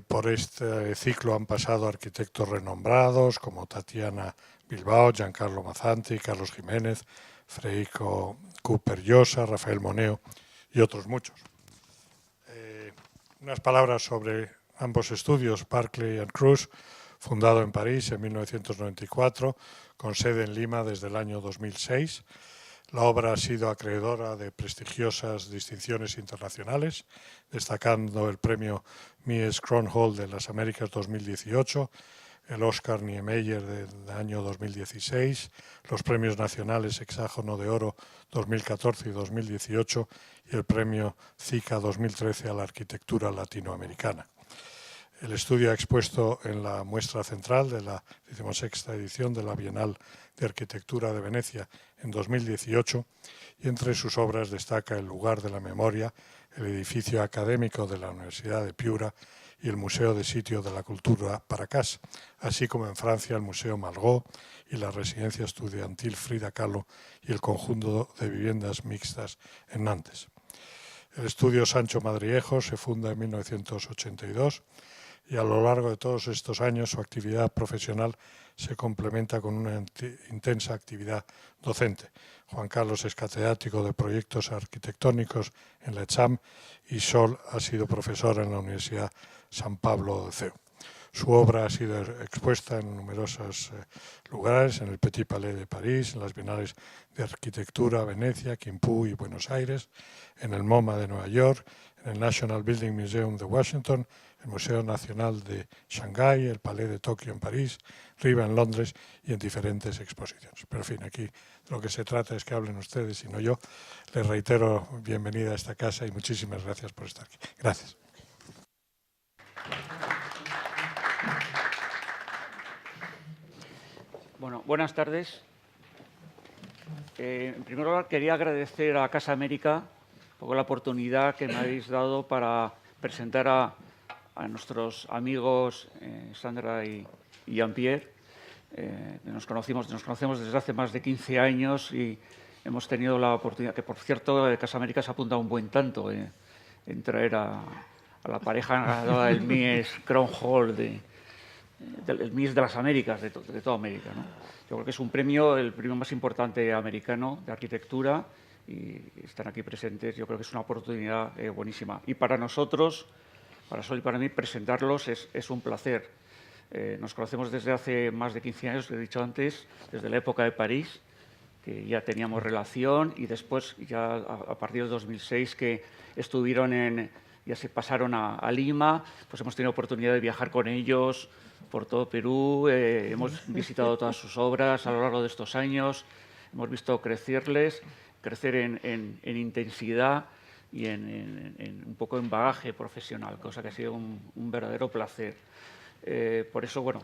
Por este ciclo han pasado arquitectos renombrados como Tatiana Bilbao, Giancarlo Mazzanti, Carlos Jiménez, Frederico Cooper Llosa, Rafael Moneo y otros muchos. Unas palabras sobre ambos estudios, Barclay and Cruz, fundado en París en 1994, con sede en Lima desde el año 2006. La obra ha sido acreedora de prestigiosas distinciones internacionales, destacando el premio Mies Kronhold de las Américas 2018, el Oscar Niemeyer del año 2016, los premios nacionales Hexágono de Oro 2014 y 2018 y el premio CICA 2013 a la arquitectura latinoamericana. El estudio ha expuesto en la muestra central de la 16ª edición de la Bienal de Arquitectura de Venecia en 2018 y entre sus obras destaca el Lugar de la Memoria, el edificio académico de la Universidad de Piura y el Museo de Sitio de la Cultura Paracas, así como en Francia el Museo Malraux y la residencia estudiantil Frida Kahlo y el conjunto de viviendas mixtas en Nantes. El estudio Sancho Madriejo se funda en 1982 y a lo largo de todos estos años su actividad profesional se complementa con una intensa actividad docente. Juan Carlos es catedrático de proyectos arquitectónicos en la ETSAM y Sol ha sido profesor en la Universidad San Pablo de CEU. Su obra ha sido expuesta en numerosos lugares, en el Petit Palais de París, en las Bienales de Arquitectura, Venecia, Quimpu y Buenos Aires, en el MoMA de Nueva York, en el National Building Museum de Washington, el Museo Nacional de Shanghái, el Palais de Tokio en París, Riva en Londres y en diferentes exposiciones. Pero en fin, aquí lo que se trata es que hablen ustedes y no yo. Les reitero bienvenida a esta casa y muchísimas gracias por estar aquí. Gracias. Bueno, buenas tardes. En primer lugar, quería agradecer a Casa América por la oportunidad que me habéis dado para presentar a nuestros amigos Sandra y Jean-Pierre. Nos conocemos desde hace más de 15 años y hemos tenido la oportunidad, que por cierto, Casa América se ha apuntado un buen tanto en traer a la pareja ganadora del Mies Kronhold, del Mies de las Américas, de toda América, ¿no? Yo creo que es el premio más importante americano de arquitectura y están aquí presentes. Yo creo que es una oportunidad buenísima. Y para nosotros, para Sol y para mí, presentarlos es un placer. Nos conocemos desde hace más de 15 años, lo he dicho antes, desde la época de París, que ya teníamos relación, y después, ya a partir de 2006, que ya se pasaron a Lima, pues hemos tenido oportunidad de viajar con ellos por todo Perú, hemos visitado todas sus obras a lo largo de estos años, hemos visto crecer en intensidad y en un poco en bagaje profesional, cosa que ha sido un verdadero placer. Por eso, bueno,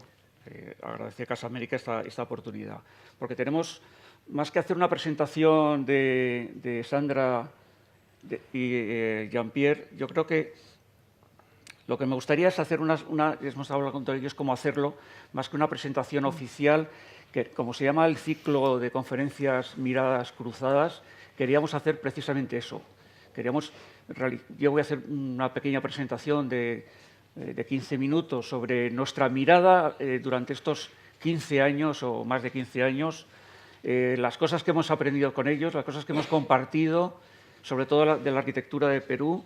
agradecer a Casa América esta oportunidad, porque tenemos, más que hacer una presentación de Sandra y Jean-Pierre, yo creo que lo que me gustaría es hacer hemos hablado con todos ellos, cómo hacerlo, más que una presentación oficial, que como se llama el ciclo de conferencias Miradas Cruzadas, queríamos hacer precisamente eso. Yo voy a hacer una pequeña presentación de 15 minutos sobre nuestra mirada durante estos 15 años o más de 15 años, las cosas que hemos aprendido con ellos, las cosas que hemos compartido, sobre todo de la arquitectura de Perú,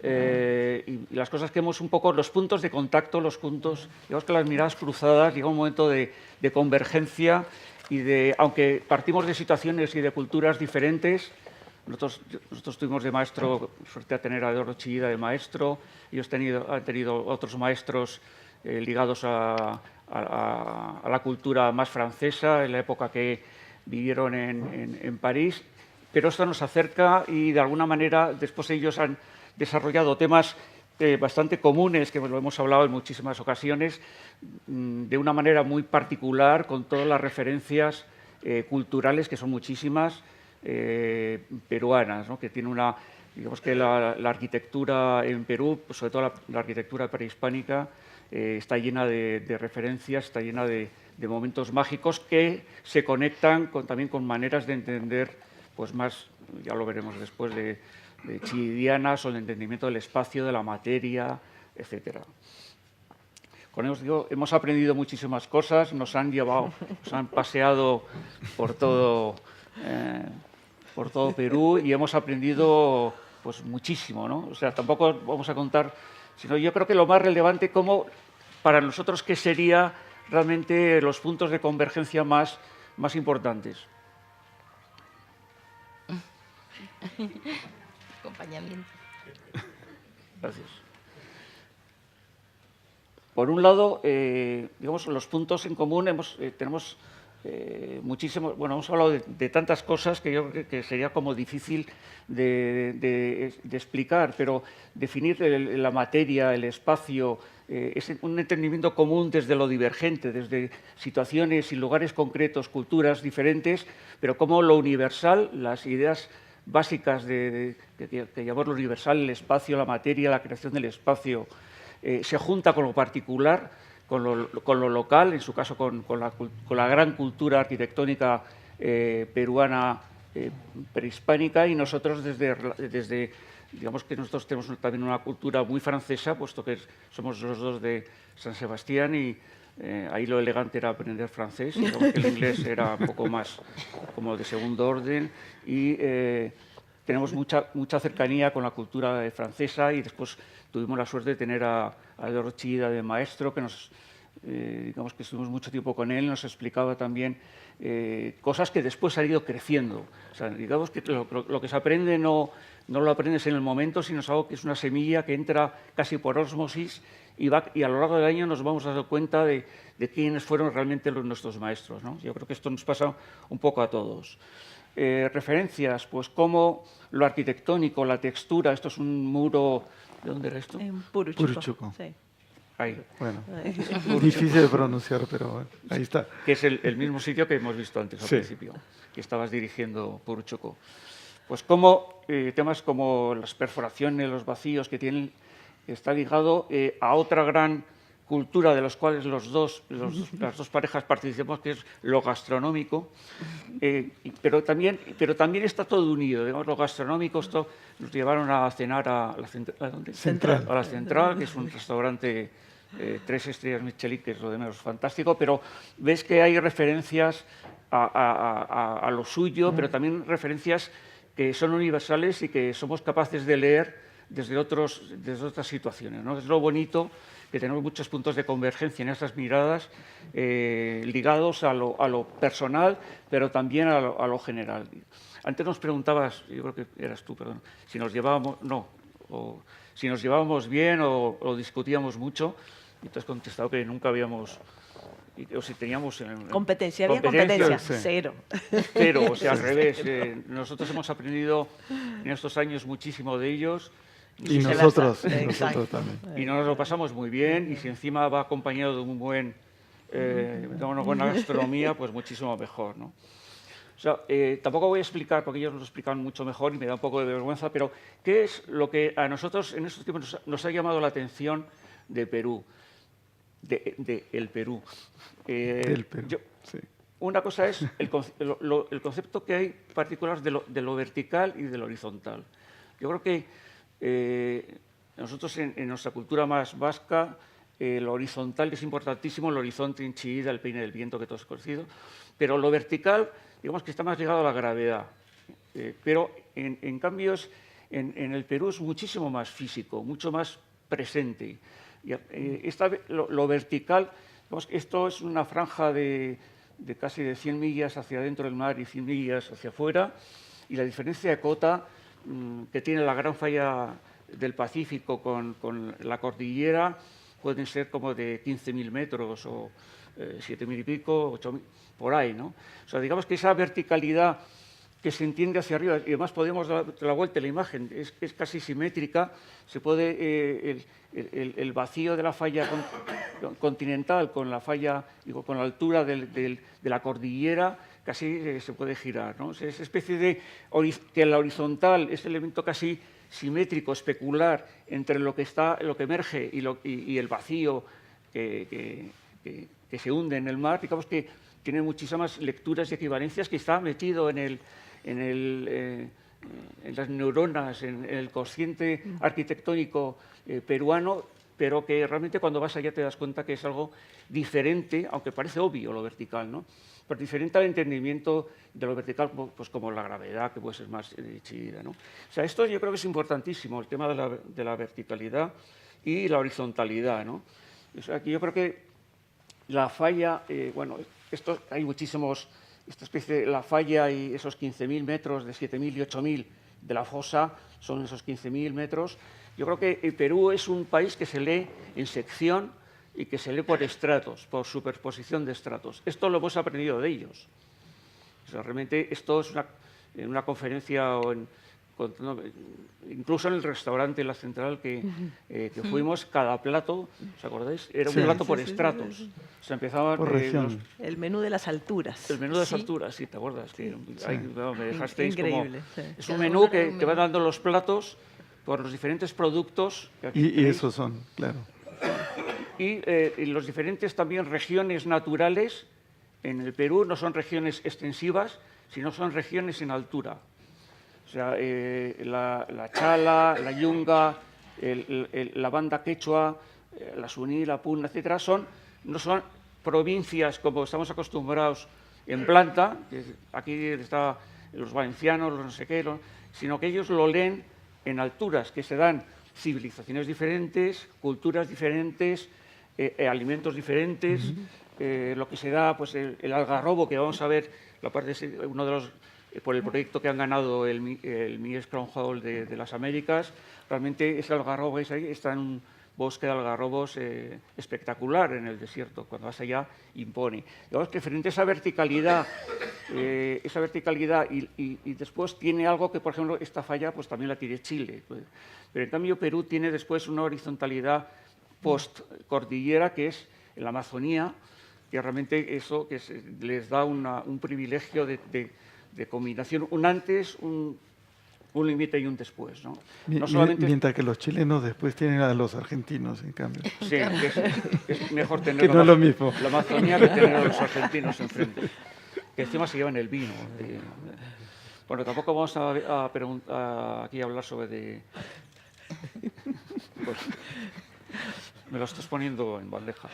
y las cosas que hemos los puntos de contacto, digamos que las miradas cruzadas, llega un momento de convergencia y aunque partimos de situaciones y de culturas diferentes, nosotros tuvimos de maestro, suerte a tener a Eduardo Chillida de maestro, ellos han tenido otros maestros ligados a la cultura más francesa, en la época que vivieron en París, pero esto nos acerca y de alguna manera después ellos han desarrollado temas bastante comunes, que lo hemos hablado en muchísimas ocasiones, de una manera muy particular, con todas las referencias culturales, que son muchísimas, peruanas, ¿no? Que tiene digamos que la arquitectura en Perú, pues sobre todo la arquitectura prehispánica, está llena de referencias, está llena de momentos mágicos que se conectan también con maneras de entender, pues más, ya lo veremos después, de chidianas o el entendimiento del espacio, de la materia, etcétera. Con eso digo, hemos aprendido muchísimas cosas, nos han llevado, nos han paseado por todo Perú y hemos aprendido pues muchísimo, ¿no? O sea, tampoco vamos a contar, sino yo creo que lo más relevante como para nosotros qué sería realmente los puntos de convergencia más importantes. Acompañamiento. Gracias. Por un lado, digamos, los puntos en común tenemos muchísimos. Bueno, hemos hablado de tantas cosas que yo creo que sería como difícil de explicar, pero definir la materia, el espacio, es un entendimiento común desde lo divergente, desde situaciones y lugares concretos, culturas diferentes, pero como lo universal, las ideas básicas que llamamos lo universal, el espacio, la materia, la creación del espacio, se junta con lo particular, con lo local, en su caso con la gran cultura arquitectónica peruana prehispánica, y nosotros desde digamos que nosotros tenemos también una cultura muy francesa, puesto que somos los dos de San Sebastián y ahí lo elegante era aprender francés, digamos que el inglés era un poco más como de segundo orden y tenemos mucha cercanía con la cultura francesa y después tuvimos la suerte de tener a Eduardo Chillida de maestro, que digamos que estuvimos mucho tiempo con él, nos explicaba también cosas que después han ido creciendo. O sea, digamos que lo que se aprende no lo aprendes en el momento, sino es algo que es una semilla que entra casi por ósmosis y a lo largo del año nos vamos dando cuenta de quiénes fueron realmente nuestros maestros, ¿no? Yo creo que esto nos pasa un poco a todos. Referencias, pues como lo arquitectónico, la textura, esto es un muro, ¿de dónde era esto? En Puruchuco. Sí. Ahí. Bueno, difícil de pronunciar, pero bueno, ahí está. Que es el mismo sitio que hemos visto antes al principio, que estabas dirigiendo Puruchuco. Pues como temas como las perforaciones, los vacíos que tienen, está ligado a otra gran cultura de los cuales las dos parejas participamos, que es lo gastronómico, pero también está todo unido. Digamos, lo gastronómico, esto nos llevaron a cenar a la Central. A la Central, que es un restaurante 3 estrellas Michelin, que es lo de menos fantástico, pero ves que hay referencias a lo suyo, pero también referencias que son universales y que somos capaces de leer desde otras situaciones, ¿no? Es lo bonito que tenemos muchos puntos de convergencia en estas miradas ligados a lo personal, pero también a lo general. Antes nos preguntabas, yo creo que eras tú, perdón, si nos llevábamos bien o discutíamos mucho, y tú has contestado que nunca habíamos, o si teníamos... Competencia, había competencia, cero. Cero, o sea, al revés. Nosotros hemos aprendido en estos años muchísimo de ellos. Y nosotros también. Y nos lo pasamos muy bien, y si encima va acompañado de una buena gastronomía, pues muchísimo mejor, ¿no? O sea, tampoco voy a explicar, porque ellos lo explican mucho mejor y me da un poco de vergüenza, pero ¿qué es lo que a nosotros en estos tiempos nos ha llamado la atención de Perú? El Perú. Del Perú, sí. Una cosa es el concepto que hay particular de lo vertical y de lo horizontal. Yo creo que nosotros en nuestra cultura más vasca, lo horizontal es importantísimo, el horizonte en Chillida, el peine del viento que todos conocido, pero lo vertical, digamos que está más ligado a la gravedad. Pero en cambio en el Perú es muchísimo más físico, mucho más presente. Y lo vertical, digamos, esto es una franja de casi de 100 millas hacia dentro del mar y 100 millas hacia afuera, y la diferencia de cota que tiene la gran falla del Pacífico con la cordillera pueden ser como de 15.000 metros o 7.000 y pico, 8.000, por ahí, ¿no? O sea, digamos que esa verticalidad que se entiende hacia arriba, y además podemos dar la vuelta a la imagen, es casi simétrica, se puede, el vacío de la falla continental con la falla, digo, con la altura de la cordillera, casi se puede girar, ¿no? Es esa especie de que la horizontal es el elemento casi simétrico, especular, entre lo que emerge y el vacío que se hunde en el mar, digamos que tiene muchísimas lecturas y equivalencias, que está metido en las neuronas, en el consciente arquitectónico peruano, pero que realmente cuando vas allá te das cuenta que es algo diferente, aunque parece obvio lo vertical, ¿no? Pero diferente al entendimiento de lo vertical, pues como la gravedad, que puede ser más decidida, ¿no? O sea, esto yo creo que es importantísimo, el tema de la verticalidad y la horizontalidad, ¿no? O sea, que yo creo que la falla, bueno, hay muchísimos, esta especie, la falla y esos 15.000 metros de 7.000 y 8.000 de la fosa, son esos 15.000 metros. Yo creo que Perú es un país que se lee en sección y que se lee por estratos, por superposición de estratos. Esto lo hemos aprendido de ellos. O sea, realmente esto es en una conferencia o incluso en el restaurante, en la central que fuimos, cada plato, ¿os acordáis? Era un plato por estratos. Sí. O sea, empezaban por región. El menú de las alturas. El menú de las alturas, sí, ¿te acuerdas? Sí. Me dejasteis increíble. Como... Sí. Es un menú que te va dando los platos por los diferentes productos. Que aquí y esos son, claro. Y los diferentes también regiones naturales en el Perú no son regiones extensivas, sino son regiones en altura. O sea, la Chala, la Yunga, la banda quechua, la Suní, la Puna, etcétera, no son provincias como estamos acostumbrados en planta, que aquí están los valencianos, los no sé qué, sino que ellos lo leen en alturas, que se dan civilizaciones diferentes, culturas diferentes, alimentos diferentes, lo que se da, pues el algarrobo, que vamos a ver, la parte uno de los, por el proyecto que han ganado el Mies Crown Hall de las Américas, realmente ese algarrobo que ahí está en un bosque de algarrobos espectacular en el desierto. Cuando vas allá, impone. Digamos que frente a esa verticalidad y después tiene algo que, por ejemplo, esta falla pues también la tiene Chile. Pero en cambio Perú tiene después una horizontalidad post-cordillera que es en la Amazonía, que realmente eso que les da un privilegio de combinación, un antes, un límite y un después, ¿no? No solamente mientras que los chilenos después tienen a los argentinos, en cambio. Sí, es mejor tener que no es lo mismo. la Amazonía que tener a los argentinos enfrente, que encima se llevan el vino. Bueno, tampoco vamos aquí a hablar sobre pues, me lo estás poniendo en bandeja.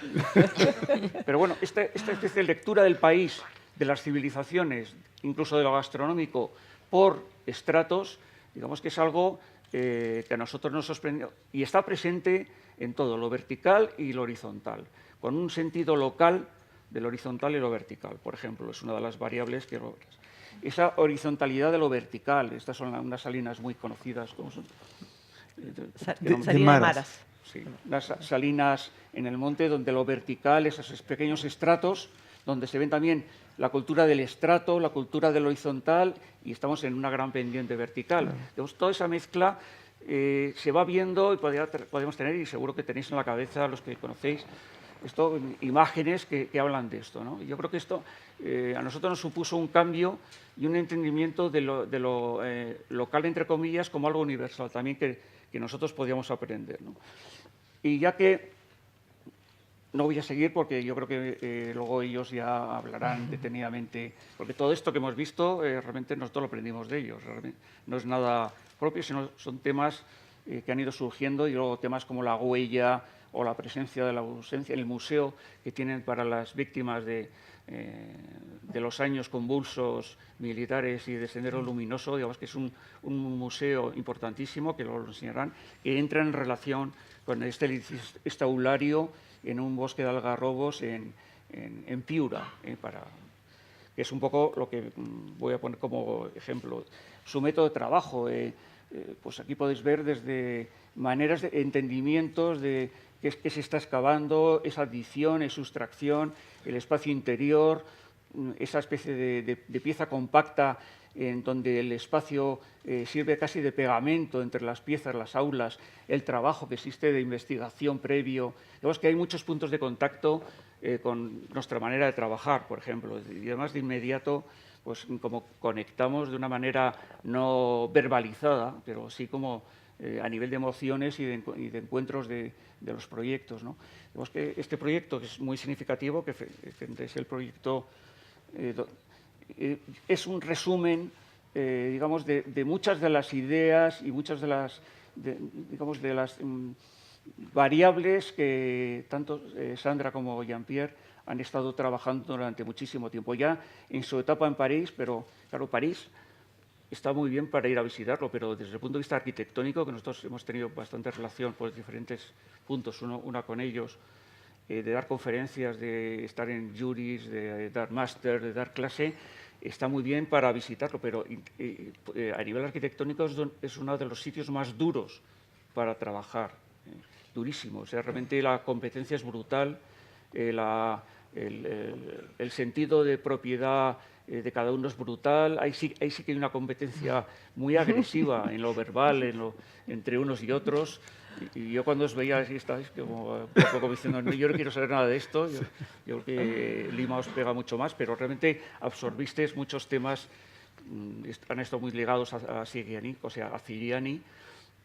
Pero bueno, esta especie de lectura del país, de las civilizaciones, incluso de lo gastronómico, por estratos, digamos que es algo que a nosotros nos sorprendió y está presente en todo, lo vertical y lo horizontal, con un sentido local de lo horizontal y lo vertical, por ejemplo, es una de las variables que... Esa horizontalidad de lo vertical, estas son unas salinas muy conocidas, ¿cómo son? De Maras. Sí, las salinas en el monte donde lo vertical, esos pequeños estratos, donde se ven también la cultura del estrato, la cultura del horizontal, y estamos en una gran pendiente vertical. Claro. Entonces, toda esa mezcla se va viendo y podemos tener, y seguro que tenéis en la cabeza, los que conocéis, imágenes que hablan de esto, ¿no? Yo creo que esto a nosotros nos supuso un cambio y un entendimiento de lo local, entre comillas, como algo universal también que nosotros podíamos aprender, ¿no? Y ya que no voy a seguir porque yo creo que luego ellos ya hablarán detenidamente, porque todo esto que hemos visto realmente nosotros lo aprendimos de ellos, realmente no es nada propio, sino son temas que han ido surgiendo y luego temas como la huella o la presencia de la ausencia en el museo que tienen para las víctimas de los años convulsos militares y de Sendero Luminoso, digamos que es un museo importantísimo, que lo enseñarán, que entra en relación con este aulario en un bosque de algarrobos en Piura, que es un poco lo que voy a poner como ejemplo. Su método de trabajo, pues aquí podéis ver desde maneras de entendimientos de qué se está excavando, esa adición, esa sustracción, el espacio interior, esa especie de pieza compacta en donde el espacio sirve casi de pegamento entre las piezas, las aulas, el trabajo que existe de investigación previo. Vemos que hay muchos puntos de contacto con nuestra manera de trabajar, por ejemplo, y además de inmediato, pues como conectamos de una manera no verbalizada, pero sí como a nivel de emociones y de encuentros de los proyectos, ¿no? Vemos que este proyecto, que es muy significativo, que es el proyecto... es un resumen, digamos, de muchas de las ideas y muchas de las variables que tanto Sandra como Jean-Pierre han estado trabajando durante muchísimo tiempo. Ya en su etapa en París, pero claro, París está muy bien para ir a visitarlo, pero desde el punto de vista arquitectónico, que nosotros hemos tenido bastante relación por diferentes puntos, una con ellos, de dar conferencias, de estar en juries, de dar máster, de dar clase, está muy bien para visitarlo, pero a nivel arquitectónico es uno de los sitios más duros para trabajar, durísimo. O sea, realmente la competencia es brutal, el sentido de propiedad de cada uno es brutal. Ahí sí que hay una competencia muy agresiva en lo verbal, entre unos y otros. Y yo cuando os veía así estáis como un poco diciendo, no, yo no quiero saber nada de esto, yo creo que Lima os pega mucho más, pero realmente absorbisteis muchos temas, han estado muy ligados a Siriani, o sea, a Ciriani,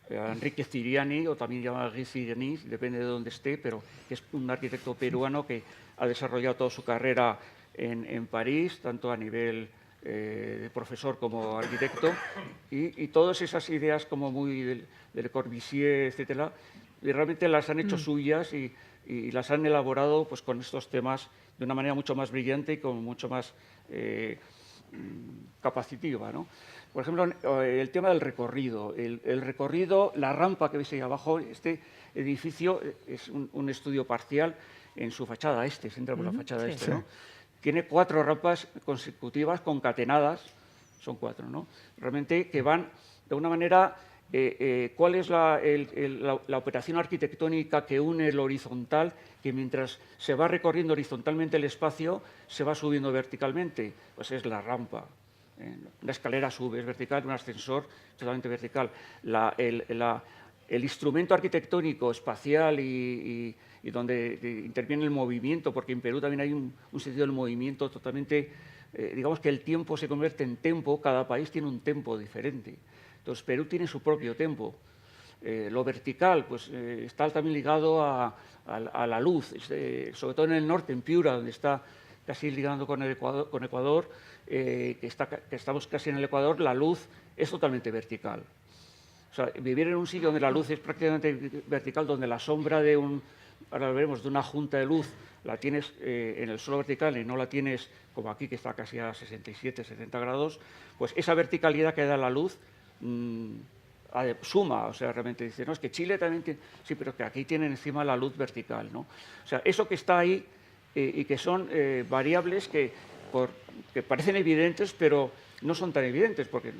a Enrique Ciriani, o también llamado Henri Ciriani, depende de dónde esté, pero es un arquitecto peruano que ha desarrollado toda su carrera en París, tanto a nivel de profesor como arquitecto, y todas esas ideas como muy del Corbusier, etcétera, y realmente las han hecho suyas y las han elaborado pues, con estos temas de una manera mucho más brillante y con mucho más capacitiva, ¿no? Por ejemplo, el tema del recorrido. El recorrido, la rampa que veis ahí abajo, este edificio es un estudio parcial en su fachada este, se entra por la fachada este, ¿no? Tiene 4 rampas consecutivas concatenadas, son 4, ¿no? Realmente que van de una manera, ¿cuál es la operación arquitectónica que une el horizontal, que mientras se va recorriendo horizontalmente el espacio, se va subiendo verticalmente? Pues es la rampa. Una escalera sube, es vertical, un ascensor totalmente vertical. El instrumento arquitectónico espacial y donde interviene el movimiento, porque en Perú también hay un sentido del movimiento totalmente, digamos que el tiempo se convierte en tempo, cada país tiene un tempo diferente. Entonces, Perú tiene su propio tempo. Lo vertical pues, está también ligado a la luz, sobre todo en el norte, en Piura, donde está casi ligando con Ecuador, que estamos casi en el Ecuador, la luz es totalmente vertical. O sea, vivir en un sitio donde la luz es prácticamente vertical, donde la sombra ahora lo veremos, de una junta de luz la tienes en el suelo vertical y no la tienes como aquí, que está casi a 67, 70 grados, pues esa verticalidad que da la luz suma, o sea, realmente dice, no, es que Chile también tiene, sí, pero que aquí tienen encima la luz vertical, ¿no? O sea, eso que está ahí y que son variables que parecen evidentes, pero no son tan evidentes, porque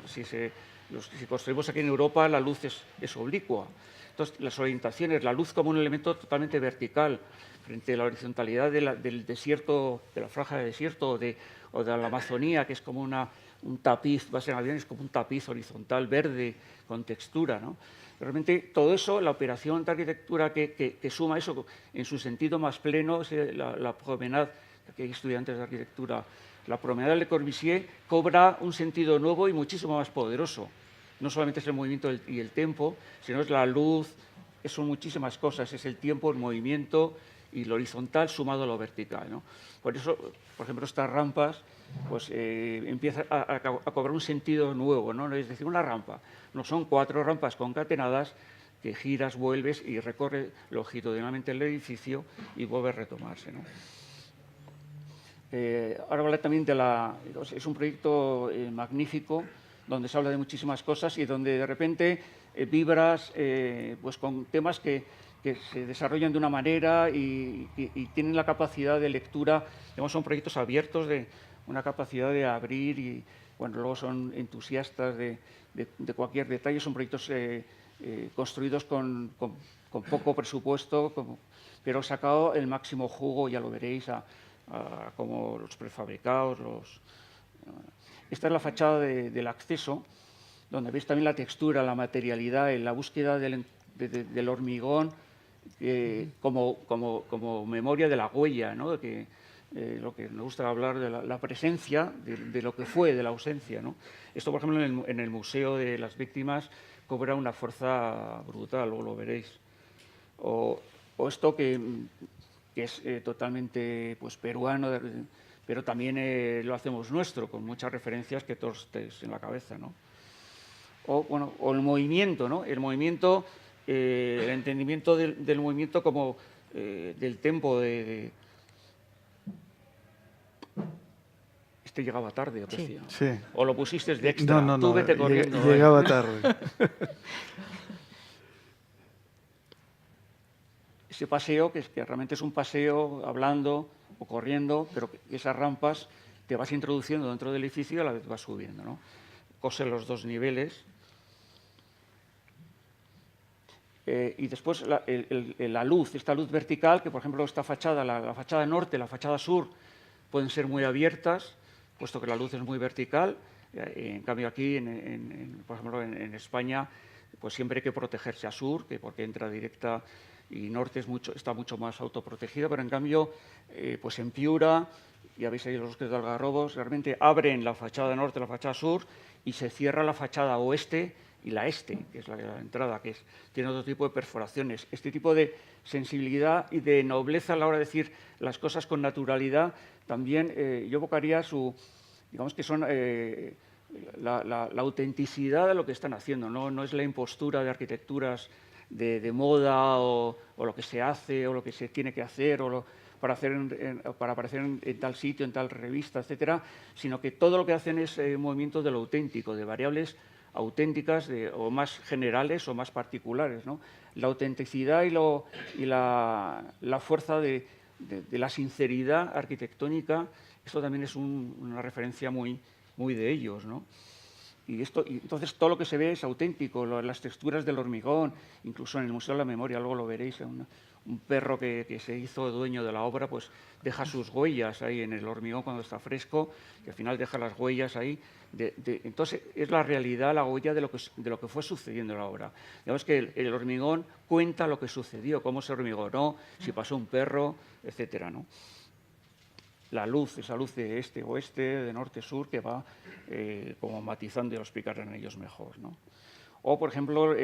si construimos aquí en Europa, la luz es oblicua. Entonces, las orientaciones, la luz como un elemento totalmente vertical frente a la horizontalidad del desierto, de la franja de desierto o de la Amazonía, que es como un tapiz, va a ser en aviones como un tapiz horizontal verde con textura, ¿no? Realmente todo eso, la operación de arquitectura que suma eso en su sentido más pleno, la promenade, aquí hay estudiantes de arquitectura, la promenade de Corbusier cobra un sentido nuevo y muchísimo más poderoso. No solamente es el movimiento y el tempo, sino es la luz, son muchísimas cosas, es el tiempo, el movimiento y lo horizontal sumado a lo vertical, ¿no? Por eso, por ejemplo, estas rampas pues, empiezan a cobrar un sentido nuevo, ¿no? Es decir, una rampa, no son 4 rampas concatenadas que giras, vuelves y recorre longitudinalmente el edificio y vuelve a retomarse, ¿no? Ahora hablar también es un proyecto magnífico, donde se habla de muchísimas cosas y donde de repente vibras pues con temas que se desarrollan de una manera y tienen la capacidad de lectura, digamos, son proyectos abiertos de una capacidad de abrir y, bueno, luego son entusiastas de cualquier detalle, son proyectos construidos con poco presupuesto, pero sacado el máximo jugo, ya lo veréis, como los prefabricados, Esta es la fachada del acceso, donde veis también la textura, la materialidad, la búsqueda del hormigón como memoria de la huella, ¿no? Lo que nos gusta hablar de la presencia, de lo que fue, de la ausencia, ¿no? Esto, por ejemplo, en el Museo de las Víctimas cobra una fuerza brutal, luego lo veréis. O esto que es totalmente pues, peruano, pero también lo hacemos nuestro, con muchas referencias que todos estéis en la cabeza, ¿no? O el movimiento, ¿no? El movimiento el entendimiento del movimiento como del tempo Este llegaba tarde, aprecio. Sí. O lo pusiste de extra. No, Tú vete corriendo. Llegaba tarde. Ese paseo, que realmente es un paseo hablando o corriendo, pero que esas rampas te vas introduciendo dentro del edificio y a la vez vas subiendo, ¿no? Cose los dos niveles. Y después la luz, esta luz vertical, que por ejemplo esta fachada, la fachada norte, la fachada sur, pueden ser muy abiertas, puesto que la luz es muy vertical. En cambio aquí, por ejemplo, en España, pues siempre hay que protegerse a sur, porque entra directa, y norte está mucho más autoprotegida, pero en cambio, pues en Piura, ya veis ahí los bosques de algarrobos, realmente abren la fachada norte, la fachada sur, y se cierra la fachada oeste y la este, que es la entrada, que tiene otro tipo de perforaciones. Este tipo de sensibilidad y de nobleza a la hora de decir las cosas con naturalidad, también yo evocaría digamos que son la autenticidad de lo que están haciendo, no es la impostura de arquitecturas de moda o lo que se hace o lo que se tiene que hacer para aparecer en tal sitio, en tal revista, etcétera, sino que todo lo que hacen es movimientos de lo auténtico, de variables auténticas o más generales o más particulares, ¿no? La autenticidad y la fuerza de la sinceridad arquitectónica, esto también es una referencia muy de ellos, ¿no? Y entonces todo lo que se ve es auténtico, las texturas del hormigón, incluso en el Museo de la Memoria, luego lo veréis, un perro que se hizo dueño de la obra, pues deja sus huellas ahí en el hormigón cuando está fresco, y al final deja las huellas ahí. Entonces es la realidad, la huella de lo que fue sucediendo en la obra. Digamos que el hormigón cuenta lo que sucedió, cómo se hormigonó, si pasó un perro, etcétera, ¿no? La luz, esa luz de este-oeste, de norte-sur, que va como matizando, y lo explicarán ellos mejor, ¿no? O, por ejemplo,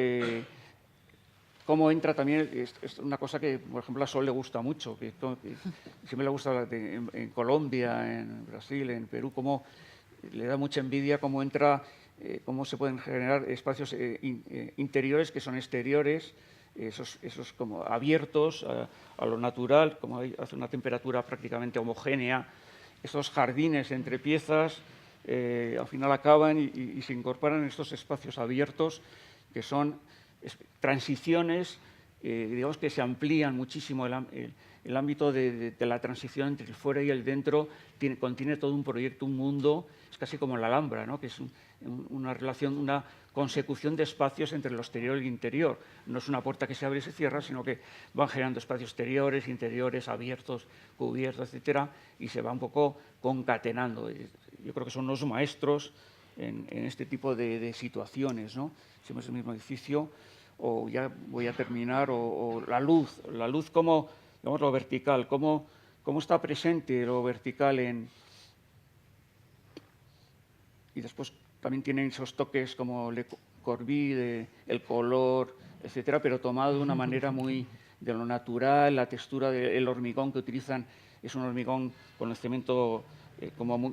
cómo entra también, es una cosa que, por ejemplo, a Sol le gusta mucho, que siempre le gusta en Colombia, en Brasil, en Perú, cómo le da mucha envidia cómo entra, cómo se pueden generar espacios interiores que son exteriores, esos como abiertos a lo natural, como hace una temperatura prácticamente homogénea, esos jardines entre piezas, al final acaban y se incorporan en estos espacios abiertos que son transiciones, digamos que se amplían muchísimo el ámbito de la transición entre el fuera y el dentro, contiene todo un proyecto, un mundo, es casi como la Alhambra, ¿no? Que es una relación, una consecución de espacios entre lo exterior y el interior. No es una puerta que se abre y se cierra, sino que van generando espacios exteriores, interiores, abiertos, cubiertos, etcétera, y se va un poco concatenando. Yo creo que son los maestros en este tipo de situaciones, ¿no? Si es el mismo edificio, o ya voy a terminar, o la luz como, digamos, lo vertical, cómo está presente lo vertical y después también tienen esos toques como Le Corbusier, el color, etcétera, pero tomado de una manera muy de lo natural, la textura del hormigón que utilizan es un hormigón con el cemento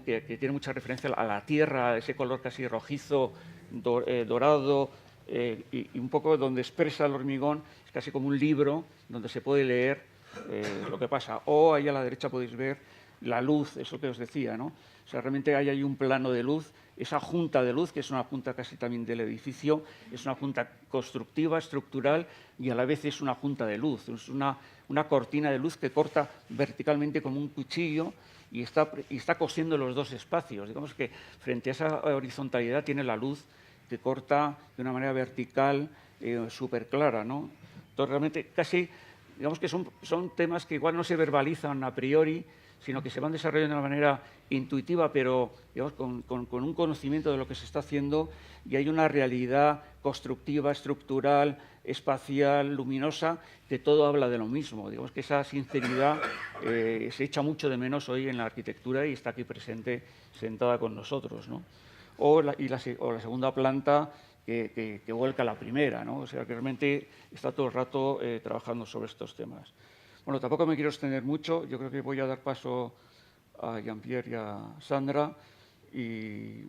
que tiene mucha referencia a la tierra, ese color casi rojizo, dorado, y un poco donde expresa el hormigón, es casi como un libro donde se puede leer lo que pasa. O ahí a la derecha podéis ver la luz, eso que os decía, ¿no? O sea, realmente hay un plano de luz, esa junta de luz, que es una junta casi también del edificio, es una junta constructiva, estructural, y a la vez es una junta de luz, es una cortina de luz que corta verticalmente como un cuchillo y está cosiendo los dos espacios. Digamos que frente a esa horizontalidad tiene la luz que corta de una manera vertical súper clara, ¿no? Entonces, realmente casi, digamos que son temas que igual no se verbalizan a priori, sino que se van desarrollando de una manera intuitiva, pero digamos, con un conocimiento de lo que se está haciendo, y hay una realidad constructiva, estructural, espacial, luminosa, que todo habla de lo mismo. Digamos que esa sinceridad se echa mucho de menos hoy en la arquitectura y está aquí presente, sentada con nosotros, ¿no? O la segunda planta que vuelca la primera, ¿no? O sea, que realmente está todo el rato trabajando sobre estos temas. Bueno, tampoco me quiero extender mucho. Yo creo que voy a dar paso a Jean-Pierre y a Sandra y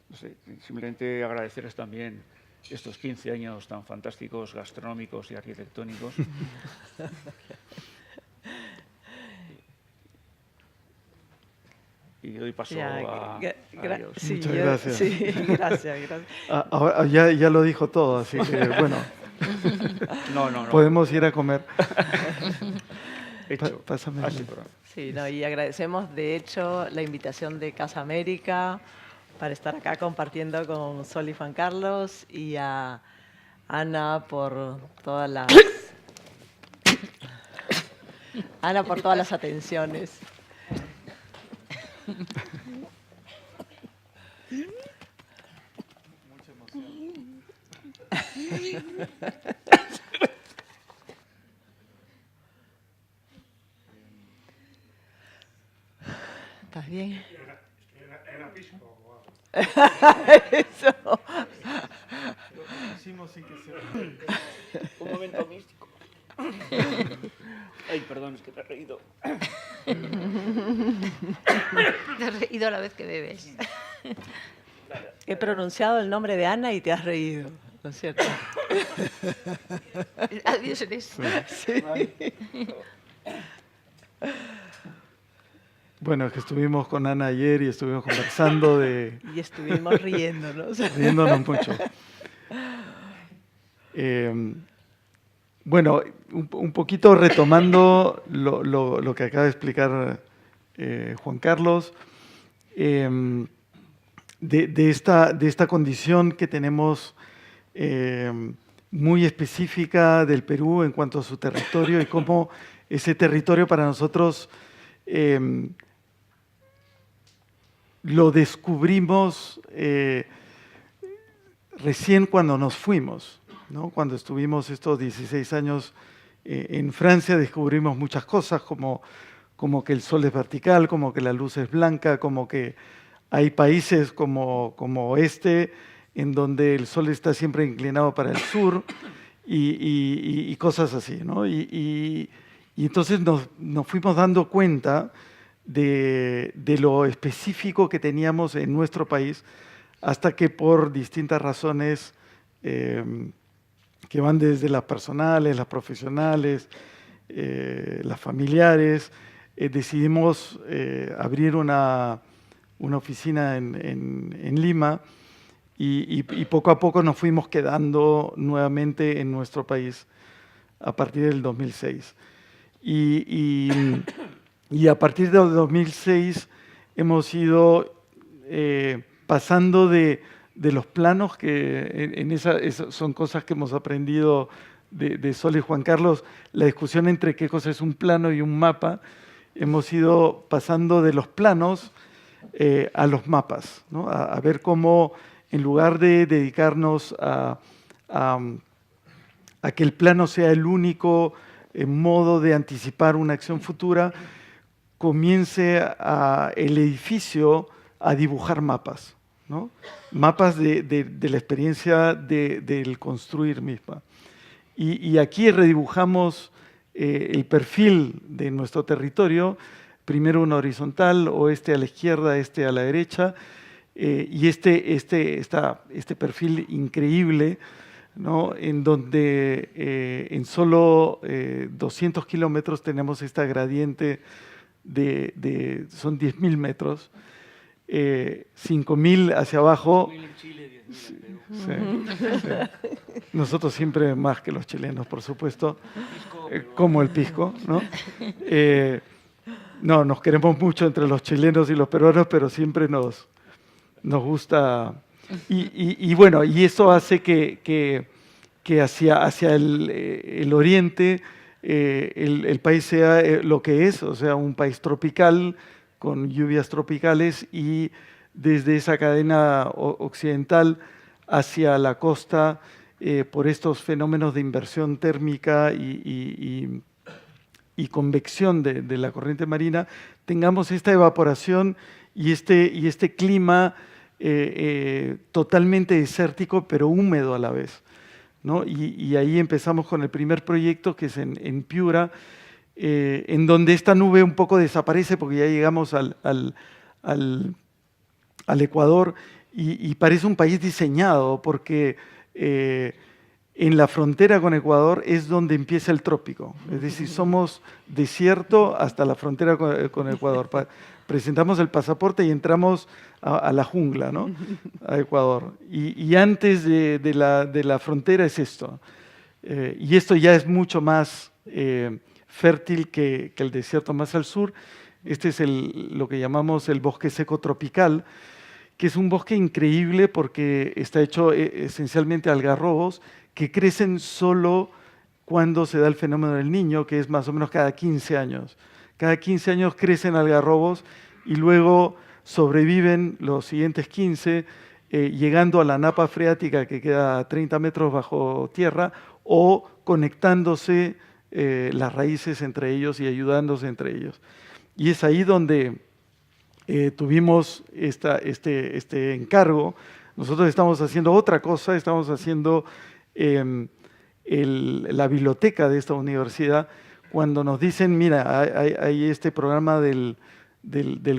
no sé, simplemente agradecerles también estos 15 años tan fantásticos, gastronómicos y arquitectónicos. Y doy paso a ellos. Sí, muchas gracias. Sí, gracias. Ahora ya lo dijo todo, así que bueno. No. Podemos ir a comer. Pásame. Sí, y agradecemos de hecho la invitación de Casa América para estar acá compartiendo con Sol y Juan Carlos, y a Ana por todas las atenciones. Mucha emoción. ¿Estás bien? Era pisco. Eso. Lo hicimos sin que sea. Un momento místico. Ay, perdón, es que te he reído. Te has reído a la vez que bebes. He pronunciado el nombre de Ana y te has reído, ¿no es cierto? Adiós en eso. Sí. Bueno, es que estuvimos con Ana ayer y estuvimos conversando de... Y estuvimos riéndonos. Riéndonos mucho. Bueno, un poquito retomando lo que acaba de explicar Juan Carlos, de esta condición que tenemos muy específica del Perú en cuanto a su territorio y cómo ese territorio para nosotros lo descubrimos recién cuando nos fuimos, ¿no? Cuando estuvimos estos 16 años en Francia, descubrimos muchas cosas, como que el sol es vertical, como que la luz es blanca, como que hay países como este, en donde el sol está siempre inclinado para el sur, y cosas así, ¿no? Y entonces nos fuimos dando cuenta de lo específico que teníamos en nuestro país, hasta que por distintas razones que van desde las personales, las profesionales, las familiares, decidimos abrir una oficina en Lima, y poco a poco nos fuimos quedando nuevamente en nuestro país a partir del 2006. Y a partir del 2006 hemos ido pasando de los planos, que son cosas que hemos aprendido de Sol y Juan Carlos, la discusión entre qué cosa es un plano y un mapa. Hemos ido pasando de los planos a los mapas, ¿no? A ver cómo, en lugar de dedicarnos a que el plano sea el único modo de anticipar una acción futura, comience el edificio a dibujar mapas, ¿no? Mapas de la experiencia del construir misma. Y aquí redibujamos el perfil de nuestro territorio, primero una horizontal, oeste a la izquierda, este a la derecha, y este perfil increíble, ¿no? En donde en solo 200 kilómetros tenemos esta gradiente son 10.000 metros, 5.000 hacia abajo. 5.000 en Chile, 10.000 en Perú. Sí. Nosotros siempre más que los chilenos, por supuesto, como el pisco, ¿no? No, nos queremos mucho entre los chilenos y los peruanos, pero siempre nos gusta. Y bueno, y eso hace que hacia el oriente el país sea lo que es, o sea, un país tropical con lluvias tropicales, y desde esa cadena occidental hacia la costa, por estos fenómenos de inversión térmica y convección de la corriente marina, tengamos esta evaporación y este clima totalmente desértico, pero húmedo a la vez, ¿no? Y ahí empezamos con el primer proyecto, que es en Piura, en donde esta nube un poco desaparece porque ya llegamos al Ecuador, y parece un país diseñado, porque en la frontera con Ecuador es donde empieza el trópico. Es decir, somos desierto hasta la frontera con Ecuador. Presentamos el pasaporte y entramos a la jungla, ¿no? A Ecuador. Y antes de la frontera es esto. Y esto ya es mucho más fértil que el desierto más al sur. Este es lo que llamamos el bosque seco tropical, que es un bosque increíble porque está hecho esencialmente de algarrobos que crecen solo cuando se da el fenómeno del Niño, que es más o menos cada 15 años. Cada 15 años crecen algarrobos y luego sobreviven los siguientes 15, llegando a la napa freática que queda a 30 metros bajo tierra o conectándose las raíces entre ellos y ayudándose entre ellos. Y es ahí donde tuvimos este encargo. Nosotros estamos haciendo otra cosa, estamos haciendo la biblioteca de esta universidad. Cuando nos dicen, mira, hay este programa del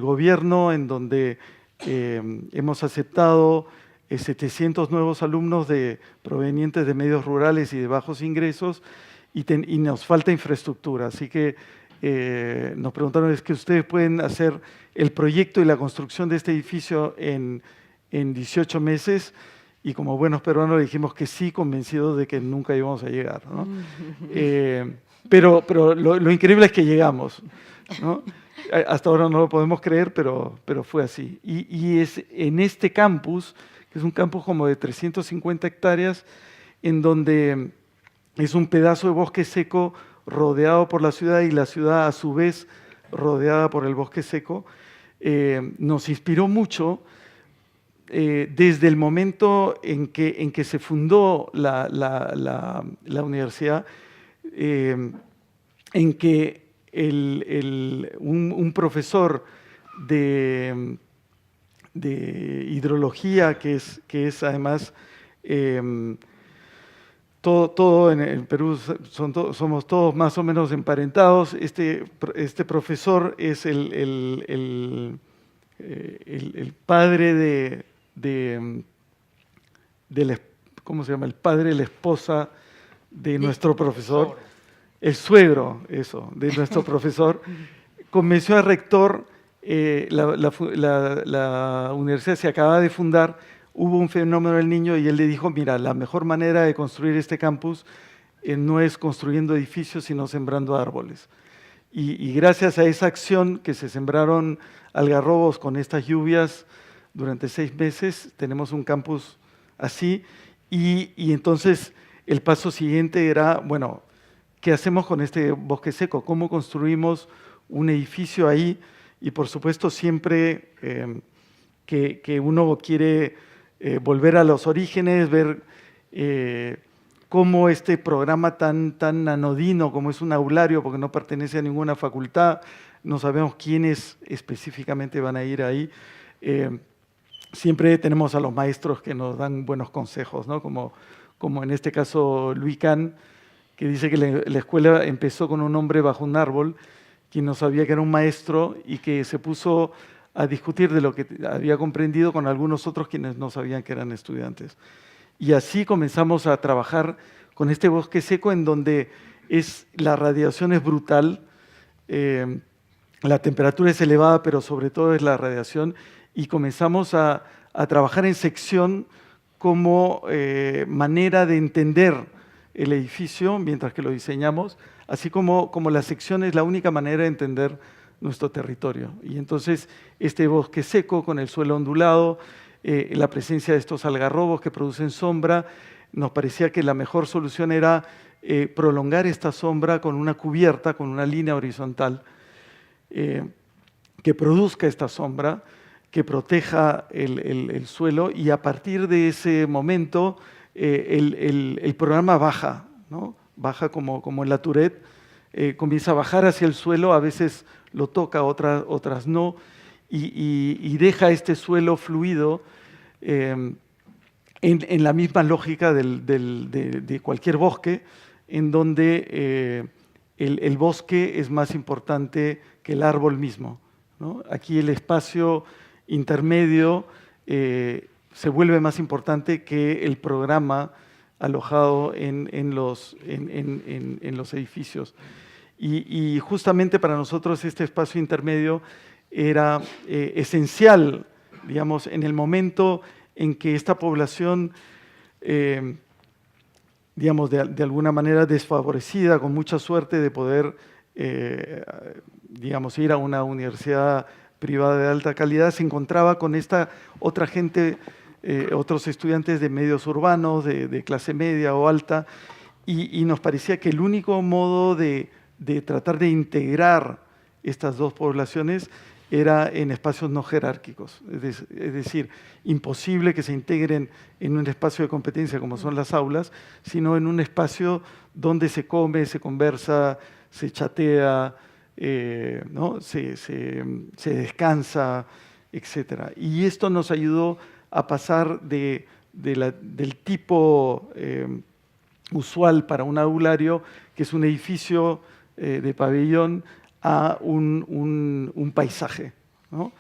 gobierno en donde hemos aceptado 700 nuevos alumnos provenientes de medios rurales y de bajos ingresos y nos falta infraestructura. Así que nos preguntaron, ¿es que ustedes pueden hacer el proyecto y la construcción de este edificio en 18 meses? Y como buenos peruanos dijimos que sí, convencidos de que nunca íbamos a llegar, ¿no? Pero lo increíble es que llegamos, ¿no? Hasta ahora no lo podemos creer, pero fue así. Y es en este campus, que es un campus como de 350 hectáreas, en donde es un pedazo de bosque seco rodeado por la ciudad y la ciudad a su vez rodeada por el bosque seco, nos inspiró mucho desde el momento en que se fundó la universidad, en que un profesor de hidrología, que es además, todo en el Perú somos todos más o menos emparentados, este profesor es el padre ¿cómo se llama? El padre de la esposa de nuestro profesor, el suegro, de nuestro profesor, convenció al rector, la universidad se acaba de fundar, hubo un fenómeno del Niño y él le dijo, mira, la mejor manera de construir este campus no es construyendo edificios, sino sembrando árboles. Y gracias a esa acción que se sembraron algarrobos con estas lluvias durante 6 meses, tenemos un campus así. Y entonces el paso siguiente era, bueno, ¿qué hacemos con este bosque seco? ¿Cómo construimos un edificio ahí? Y por supuesto siempre que uno quiere volver a los orígenes, ver cómo este programa tan anodino como es un aulario, porque no pertenece a ninguna facultad, no sabemos quiénes específicamente van a ir ahí. Siempre tenemos a los maestros que nos dan buenos consejos, ¿no? Como en este caso Luis Kahn, que dice que la escuela empezó con un hombre bajo un árbol, quien no sabía que era un maestro y que se puso a discutir de lo que había comprendido con algunos otros quienes no sabían que eran estudiantes. Y así comenzamos a trabajar con este bosque seco en donde la radiación es brutal, la temperatura es elevada, pero sobre todo es la radiación, y comenzamos a trabajar en sección como manera de entender el edificio mientras que lo diseñamos, así como la sección es la única manera de entender nuestro territorio. Y entonces este bosque seco con el suelo ondulado, la presencia de estos algarrobos que producen sombra, nos parecía que la mejor solución era prolongar esta sombra con una cubierta, con una línea horizontal que produzca esta sombra, que proteja el suelo, y a partir de ese momento el programa baja, ¿no? Baja como en la Tourette, comienza a bajar hacia el suelo, a veces lo toca, otras no, y deja este suelo fluido en la misma lógica de cualquier bosque, en donde el bosque es más importante que el árbol mismo, ¿no? Aquí el espacio intermedio se vuelve más importante que el programa alojado en los edificios. Y justamente para nosotros este espacio intermedio era esencial, digamos, en el momento en que esta población, digamos, de alguna manera desfavorecida, con mucha suerte de poder, digamos, ir a una universidad privada de alta calidad, se encontraba con esta otra gente, otros estudiantes de medios urbanos, de clase media o alta, y nos parecía que el único modo de tratar de integrar estas dos poblaciones era en espacios no jerárquicos, es decir, imposible que se integren en un espacio de competencia como son las aulas, sino en un espacio donde se come, se conversa, se chatea, ¿no? se descansa, etc. Y esto nos ayudó a pasar del tipo usual para un aulario, que es un edificio de pabellón, a un paisaje, ¿no?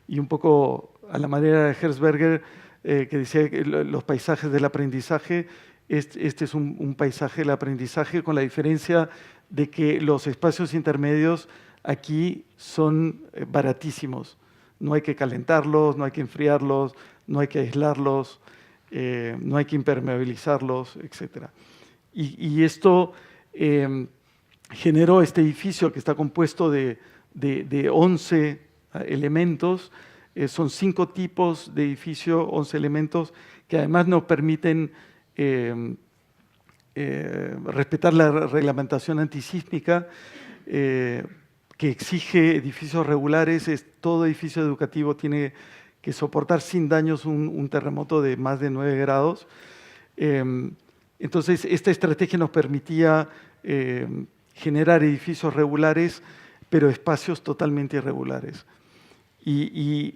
Y un poco a la manera de Herzberger, que decía que los paisajes del aprendizaje, este es un paisaje del aprendizaje, con la diferencia de que los espacios intermedios aquí son baratísimos. No hay que calentarlos, no hay que enfriarlos, no hay que aislarlos, no hay que impermeabilizarlos, etc. Y esto generó este edificio que está compuesto de 11 elementos. Son 5 tipos de edificio, 11 elementos, que además nos permiten respetar la reglamentación antisísmica que exige edificios regulares. Todo edificio educativo tiene que soportar sin daños un terremoto de más de 9 grados. Entonces, esta estrategia nos permitía generar edificios regulares, pero espacios totalmente irregulares. Y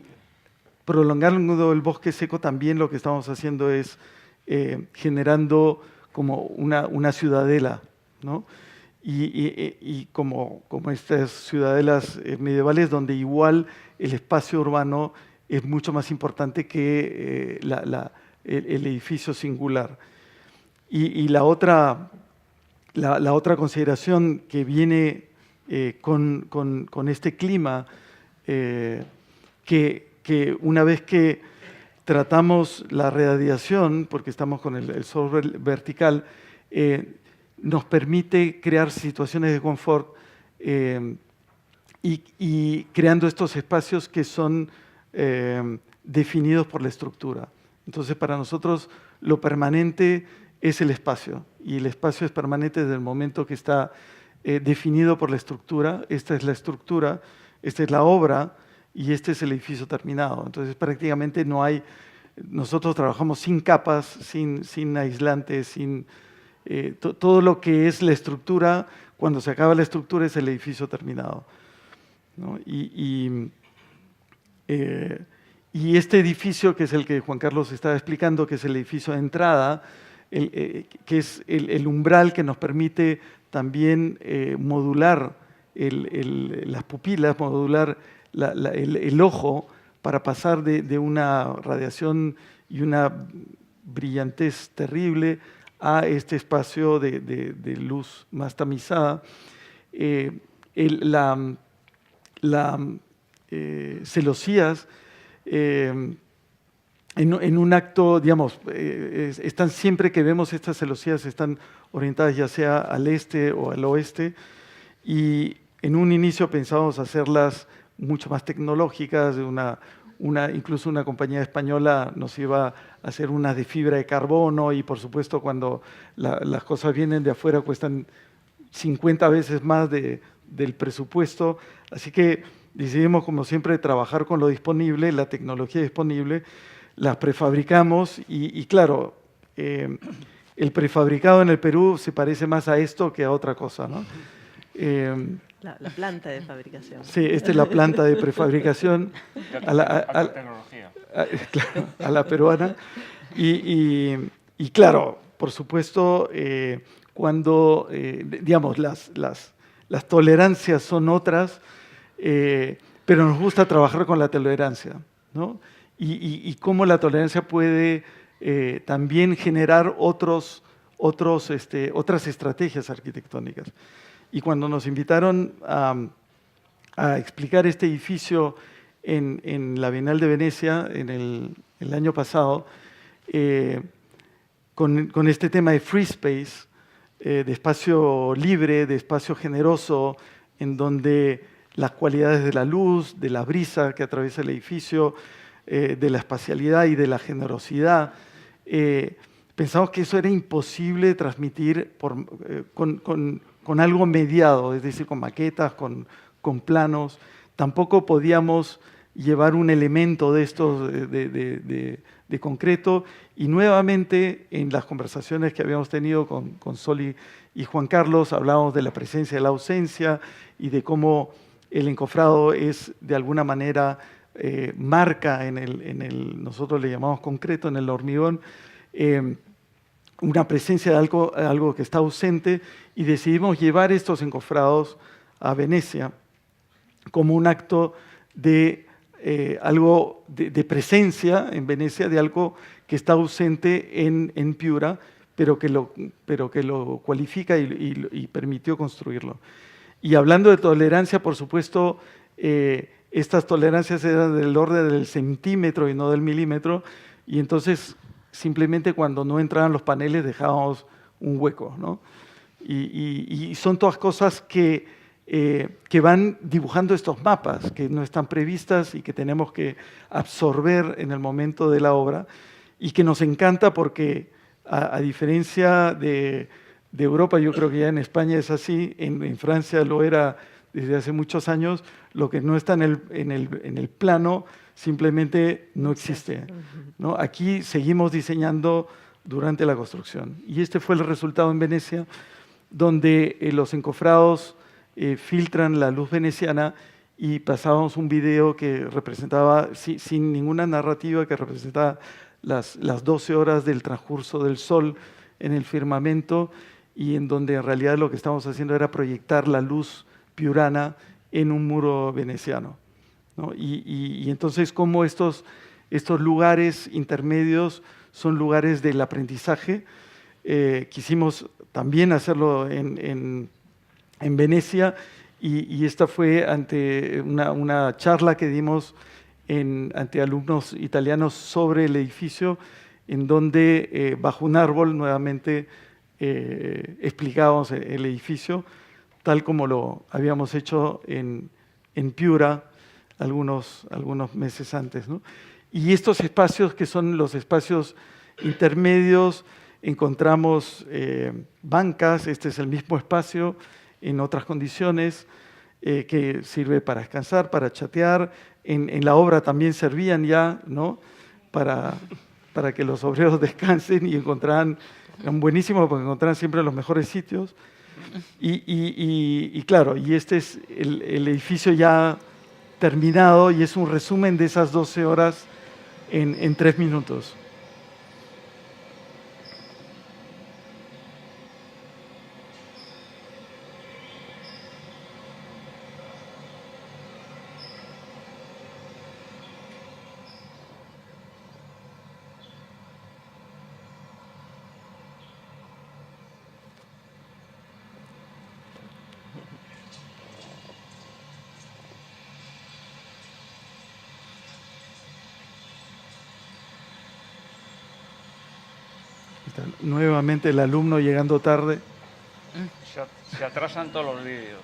prolongando el bosque seco, también lo que estamos haciendo es generando como una ciudadela, ¿no? Y como estas ciudadelas medievales, donde igual el espacio urbano es mucho más importante que el edificio singular. Y la otra consideración que viene con este clima, que una vez que tratamos la radiación, porque estamos con el sol vertical, nos permite crear situaciones de confort y creando estos espacios que son definidos por la estructura. Entonces, para nosotros lo permanente es el espacio, y el espacio es permanente desde el momento que está definido por la estructura. Esta es la estructura, esta es la obra y este es el edificio terminado. Entonces, prácticamente no hay, nosotros trabajamos sin capas, sin aislantes, sin todo lo que es la estructura. Cuando se acaba la estructura es el edificio terminado, ¿no? Y este edificio, que es el que Juan Carlos estaba explicando, que es el edificio de entrada, que es el umbral que nos permite también modular las pupilas, modular el ojo, para pasar de una radiación y una brillantez terrible a este espacio de luz más tamizada. Celosías, en un acto, digamos, están, siempre que vemos estas celosías, están orientadas ya sea al este o al oeste, y en un inicio pensábamos hacerlas mucho más tecnológicas. Incluso una compañía española nos iba a hacer unas de fibra de carbono, y por supuesto cuando las cosas vienen de afuera cuestan 50 veces más del presupuesto. Así que decidimos, como siempre, trabajar con lo disponible, la tecnología disponible. Las prefabricamos y claro, el prefabricado en el Perú se parece más a esto que a otra cosa, ¿no? La planta de fabricación. Sí, esta es la planta de prefabricación a la peruana. Y claro, por supuesto, cuando, digamos, las tolerancias son otras, pero nos gusta trabajar con la tolerancia, ¿no? y cómo la tolerancia puede también generar otras estrategias arquitectónicas. Y cuando nos invitaron a explicar este edificio en la Bienal de Venecia el año pasado, con este tema de free space, de espacio libre, de espacio generoso, en donde las cualidades de la luz, de la brisa que atraviesa el edificio, de la espacialidad y de la generosidad, pensamos que eso era imposible transmitir con algo mediado, es decir, con maquetas, con planos. Tampoco podíamos llevar un elemento de estos de concreto, y nuevamente en las conversaciones que habíamos tenido con Sol y Juan Carlos hablábamos de la presencia y la ausencia y de cómo el encofrado es de alguna manera marca nosotros le llamamos concreto, en el hormigón, una presencia de algo que está ausente, y decidimos llevar estos encofrados a Venecia como un acto de algo de presencia en Venecia, de algo que está ausente en Piura, pero que lo cualifica y permitió construirlo. Y hablando de tolerancia, por supuesto, estas tolerancias eran del orden del centímetro y no del milímetro, y entonces simplemente cuando no entraban los paneles dejábamos un hueco, ¿no? Y son todas cosas que van dibujando estos mapas, que no están previstas y que tenemos que absorber en el momento de la obra, y que nos encanta porque, a diferencia de Europa, yo creo que ya en España es así, en Francia lo era desde hace muchos años, lo que no está en el plano simplemente no existe, ¿no? Aquí seguimos diseñando durante la construcción. Y este fue el resultado en Venecia, donde los encofrados filtran la luz veneciana, y pasábamos un video que representaba, sin ninguna narrativa, que representaba las 12 horas del transcurso del sol en el firmamento, y en donde en realidad lo que estábamos haciendo era proyectar la luz piurana en un muro veneciano, ¿no? Y entonces, como estos lugares intermedios son lugares del aprendizaje, quisimos también hacerlo en Venecia, y esta fue ante una charla que dimos ante alumnos italianos sobre el edificio, en donde bajo un árbol nuevamente explicábamos el edificio tal como lo habíamos hecho en Piura algunos meses antes, ¿no? Y estos espacios, que son los espacios intermedios, encontramos bancas. Este es el mismo espacio en otras condiciones, que sirve para descansar, para chatear. En la obra también servían ya, ¿no?, para que los obreros descansen, y eran buenísimos porque encontraban siempre los mejores sitios. Y claro, y este es el edificio ya terminado, y es un resumen de esas 12 horas en 3 minutos. Nuevamente el alumno llegando tarde. Se atrasan todos los vídeos.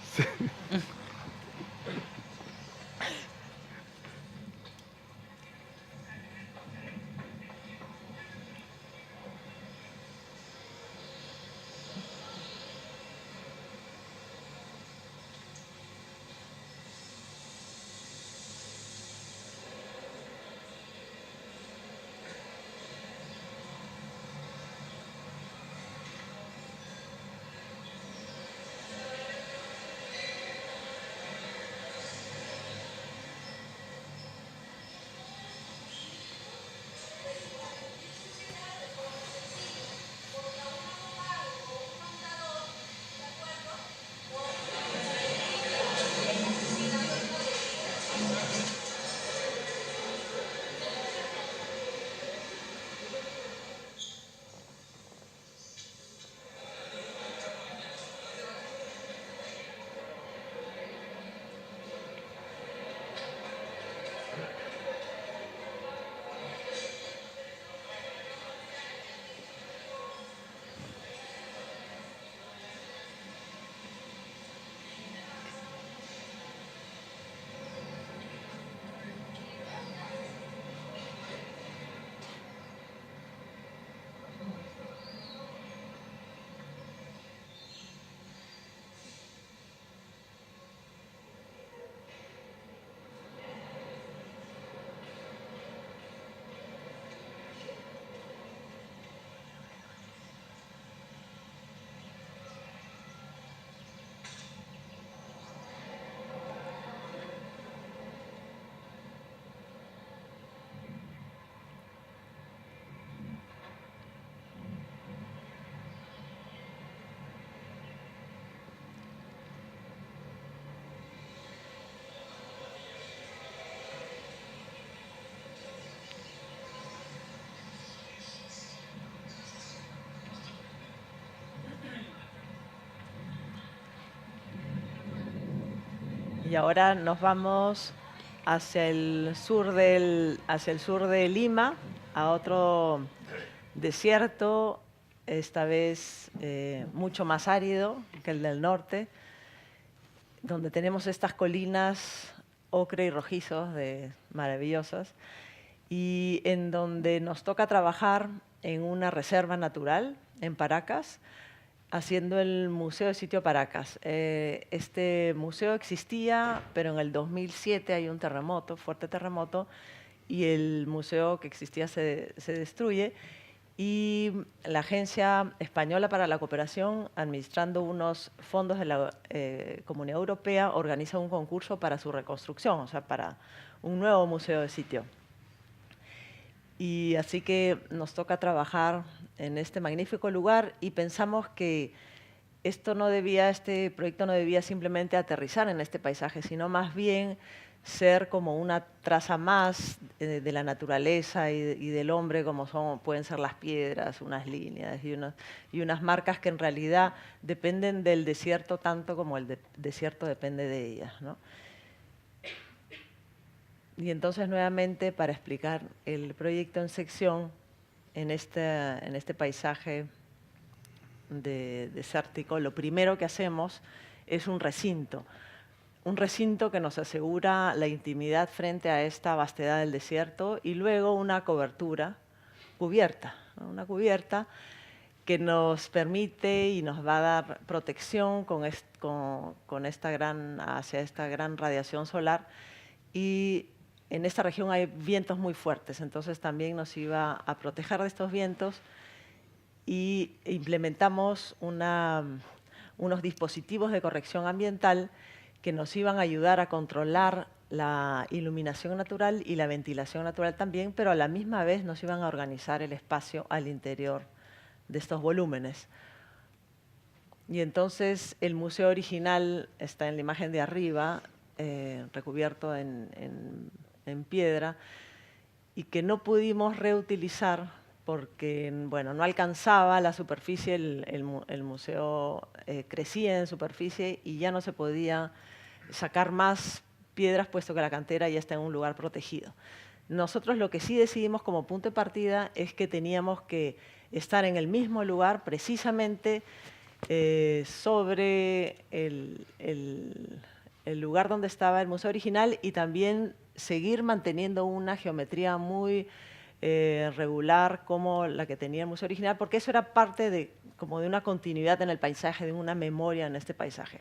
Y ahora nos vamos hacia el sur de Lima, a otro desierto, esta vez mucho más árido que el del norte, donde tenemos estas colinas ocre y rojizos maravillosas, y en donde nos toca trabajar en una reserva natural en Paracas, haciendo el Museo de Sitio Paracas. Este museo existía, pero en el 2007 hay un terremoto, fuerte terremoto, y el museo que existía se destruye, y la Agencia Española para la Cooperación, administrando unos fondos de la Comunidad Europea, organiza un concurso para su reconstrucción, o sea, para un nuevo museo de sitio. Y así que nos toca trabajar en este magnífico lugar, y pensamos que este proyecto no debía simplemente aterrizar en este paisaje, sino más bien ser como una traza más de la naturaleza y del hombre, como pueden ser las piedras, unas líneas y unas marcas que en realidad dependen del desierto tanto como el desierto depende de ellas, ¿no? Y entonces, nuevamente, para explicar el proyecto en sección, en este paisaje desértico, lo primero que hacemos es un recinto que nos asegura la intimidad frente a esta vastedad del desierto, y luego una cubierta, ¿no? Una cubierta que nos permite y nos va a dar protección hacia esta gran radiación solar. Y en esta región hay vientos muy fuertes, entonces también nos iba a proteger de estos vientos, y implementamos unos dispositivos de corrección ambiental que nos iban a ayudar a controlar la iluminación natural y la ventilación natural también, pero a la misma vez nos iban a organizar el espacio al interior de estos volúmenes. Y entonces el museo original está en la imagen de arriba, recubierto en piedra, y que no pudimos reutilizar porque, bueno, no alcanzaba la superficie, el museo crecía en superficie y ya no se podía sacar más piedras, puesto que la cantera ya está en un lugar protegido. Nosotros lo que sí decidimos como punto de partida es que teníamos que estar en el mismo lugar, precisamente sobre el lugar donde estaba el museo original, y también seguir manteniendo una geometría muy regular como la que tenía el museo original, porque eso era parte como de una continuidad en el paisaje, de una memoria en este paisaje.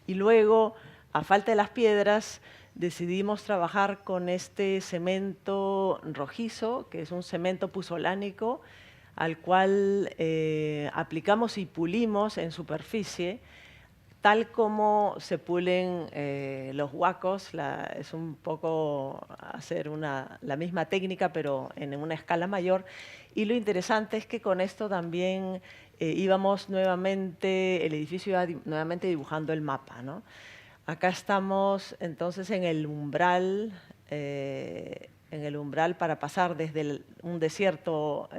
Y luego, a falta de las piedras, decidimos trabajar con este cemento rojizo, que es un cemento puzolánico, al cual aplicamos y pulimos en superficie, tal como se pulen los huacos. Es un poco hacer la misma técnica, pero en una escala mayor. Y lo interesante es que con esto también íbamos nuevamente, el edificio iba nuevamente dibujando el mapa, ¿no? Acá estamos entonces en el umbral para pasar desde un desierto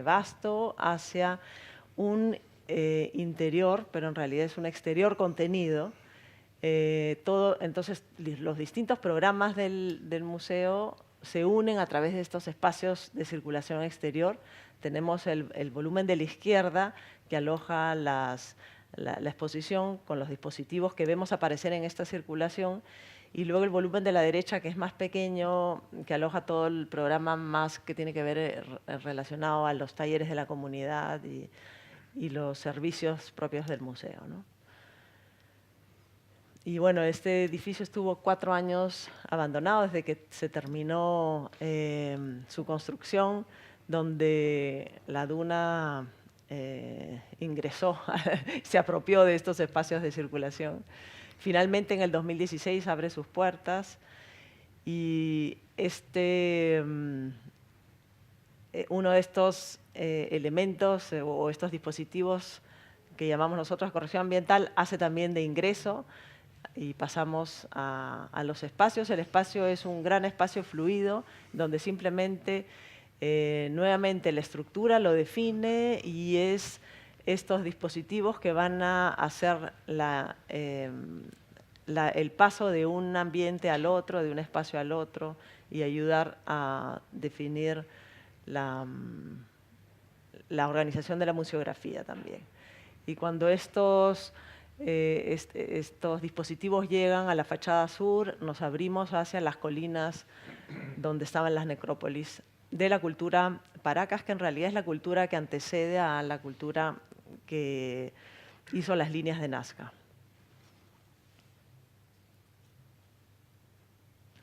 vasto hacia un interior, pero en realidad es un exterior contenido. Entonces, los distintos programas del museo se unen a través de estos espacios de circulación exterior. Tenemos el volumen de la izquierda, que aloja la exposición con los dispositivos que vemos aparecer en esta circulación, y luego el volumen de la derecha, que es más pequeño, que aloja todo el programa más que tiene que ver relacionado a los talleres de la comunidad y los servicios propios del museo, ¿no? Y bueno, este edificio estuvo 4 años abandonado desde que se terminó su construcción, donde la Duna ingresó, se apropió de estos espacios de circulación. Finalmente, en el 2016 abre sus puertas, y uno de estos elementos o estos dispositivos que llamamos nosotros corrección ambiental hace también de ingreso, y pasamos a los espacios. El espacio es un gran espacio fluido, donde simplemente, nuevamente, la estructura lo define, y es estos dispositivos que van a hacer el paso de un ambiente al otro, de un espacio al otro, y ayudar a definir la organización de la museografía también. Y cuando estos dispositivos llegan a la fachada sur, nos abrimos hacia las colinas donde estaban las necrópolis de la cultura Paracas, que en realidad es la cultura que antecede a la cultura que hizo las líneas de Nazca.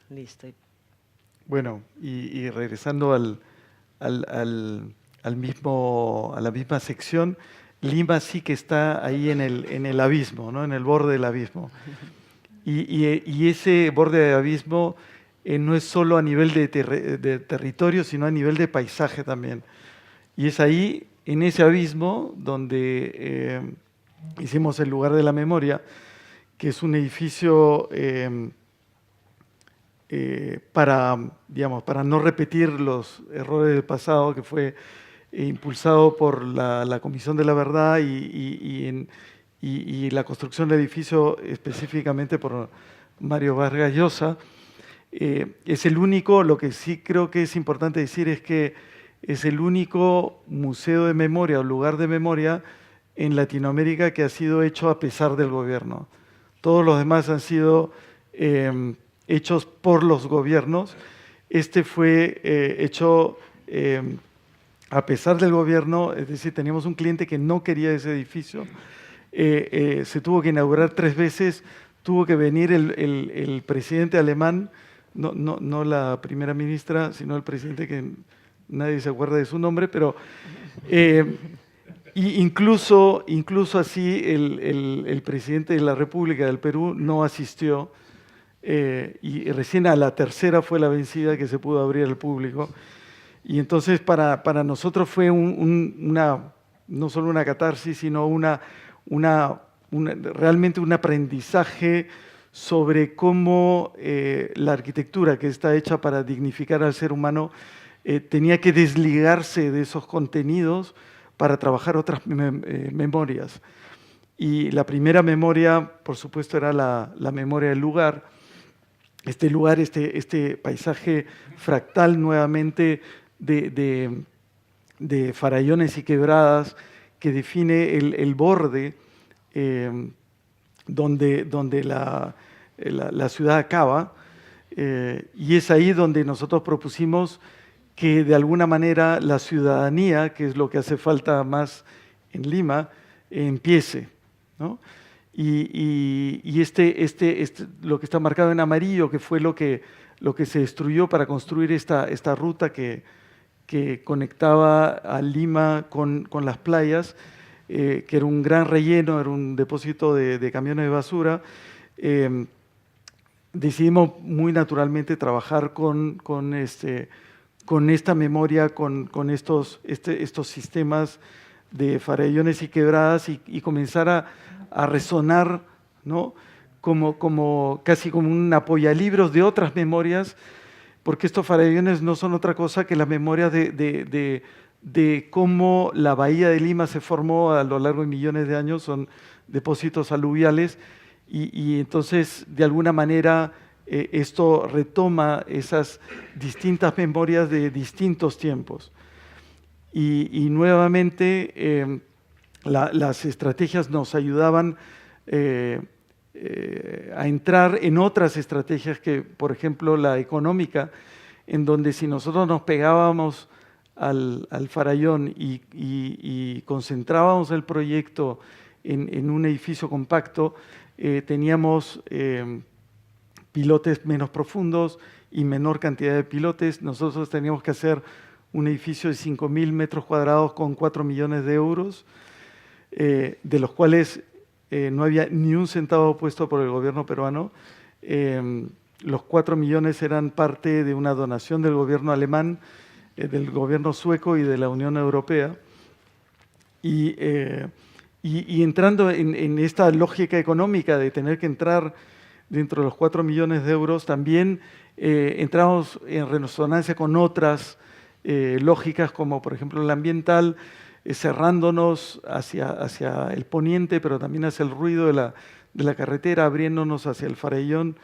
Listo. Bueno, y regresando a la misma sección, Lima sí que está ahí en el abismo, ¿no? En el borde del abismo. Y ese borde del abismo no es solo a nivel de territorio, sino a nivel de paisaje también. Y es ahí, en ese abismo, donde hicimos el lugar de la memoria, que es un edificio para no repetir los errores del pasado, que fue impulsado por la Comisión de la Verdad y la construcción del edificio específicamente por Mario Vargas Llosa. Es el único, lo que sí creo que es importante decir es que es el único museo de memoria o lugar de memoria en Latinoamérica que ha sido hecho a pesar del gobierno. Todos los demás han sido hechos por los gobiernos. Este fue hecho a pesar del gobierno, es decir, teníamos un cliente que no quería ese edificio. Se tuvo que inaugurar 3 veces, tuvo que venir el presidente alemán, no la primera ministra, sino el presidente que nadie se acuerda de su nombre, pero incluso así el presidente de la República del Perú no asistió, y recién a la tercera fue la vencida que se pudo abrir al público. Y entonces para nosotros fue no solo una catarsis, sino realmente un aprendizaje sobre cómo la arquitectura que está hecha para dignificar al ser humano tenía que desligarse de esos contenidos para trabajar otras memorias. Y la primera memoria, por supuesto, era la memoria del lugar. Este lugar, este paisaje fractal nuevamente de farallones y quebradas que define el borde donde la ciudad acaba, y es ahí donde nosotros propusimos que de alguna manera la ciudadanía, que es lo que hace falta más en Lima, empiece, ¿no? Y lo que está marcado en amarillo, que fue lo que se destruyó para construir esta ruta que conectaba a Lima con las playas, que era un gran relleno, era un depósito de camiones de basura. Decidimos muy naturalmente trabajar con esta memoria, con estos sistemas de farallones y quebradas y comenzar a resonar, ¿no? Casi como un apoyalibros de otras memorias, porque estos farallones no son otra cosa que las memorias de cómo la bahía de Lima se formó a lo largo de millones de años, son depósitos aluviales, y entonces de alguna manera esto retoma esas distintas memorias de distintos tiempos. Y nuevamente las estrategias nos ayudaban a entrar en otras estrategias que, por ejemplo, la económica, en donde si nosotros nos pegábamos al farallón y concentrábamos el proyecto en un edificio compacto, teníamos pilotes menos profundos y menor cantidad de pilotes. Nosotros teníamos que hacer un edificio de 5.000 metros cuadrados con 4 millones de euros, de los cuales no había ni un centavo puesto por el gobierno peruano. Los 4 millones eran parte de una donación del gobierno alemán, del gobierno sueco y de la Unión Europea. Y entrando en esta lógica económica de tener que entrar dentro de los 4 millones de euros, también entramos en resonancia con otras lógicas, como por ejemplo la ambiental, cerrándonos hacia el poniente, pero también hacia el ruido de la carretera, abriéndonos hacia el Farallón,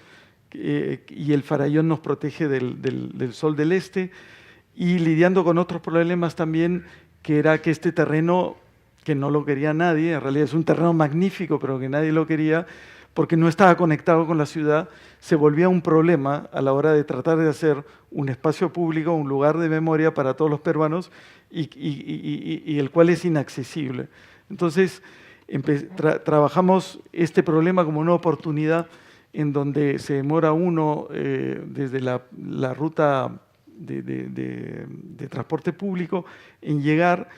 y el Farallón nos protege del sol del este, y lidiando con otros problemas también, que era que este terreno, que no lo quería nadie, en realidad es un terreno magnífico, pero que nadie lo quería, porque no estaba conectado con la ciudad, se volvía un problema a la hora de tratar de hacer un espacio público, un lugar de memoria para todos los peruanos, y el cual es inaccesible. Entonces, trabajamos este problema como una oportunidad en donde se demora uno desde la ruta de transporte público en llegar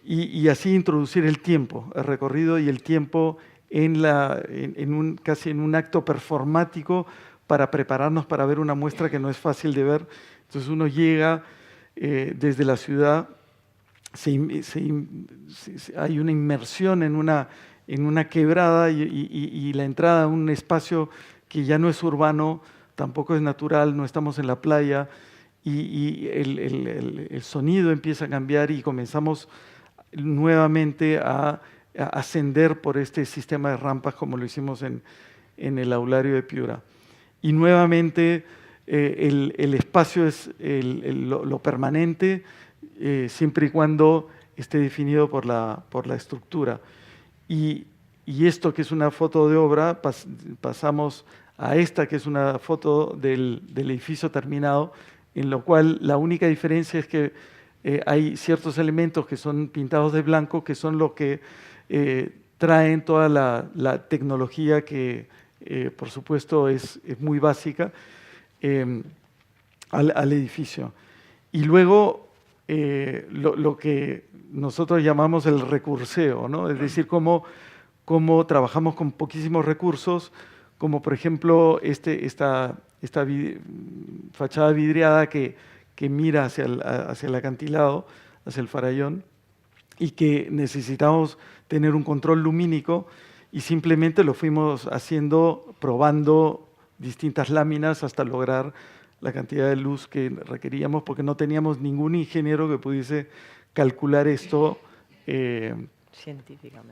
y así introducir el tiempo, el recorrido y el tiempo casi en un acto performático para prepararnos para ver una muestra que no es fácil de ver. Entonces uno llega desde la ciudad, hay una inmersión en una quebrada y la entrada a un espacio que ya no es urbano, tampoco es natural, no estamos en la playa, y el sonido empieza a cambiar y comenzamos nuevamente a ascender por este sistema de rampas como lo hicimos en el aulario de Piura. Y nuevamente el espacio es lo permanente, siempre y cuando esté definido por la estructura. Y esto que es una foto de obra, pasamos a esta que es una foto del edificio terminado, en lo cual la única diferencia es que hay ciertos elementos que son pintados de blanco, que son los que traen toda la tecnología que, por supuesto, es muy básica al edificio. Y luego lo que nosotros llamamos el recurseo, ¿no? Es decir, cómo trabajamos con poquísimos recursos, como por ejemplo esta fachada vidriada que mira hacia el acantilado, hacia el Farallón, y que necesitamos tener un control lumínico y simplemente lo fuimos haciendo, probando distintas láminas hasta lograr la cantidad de luz que requeríamos, porque no teníamos ningún ingeniero que pudiese calcular esto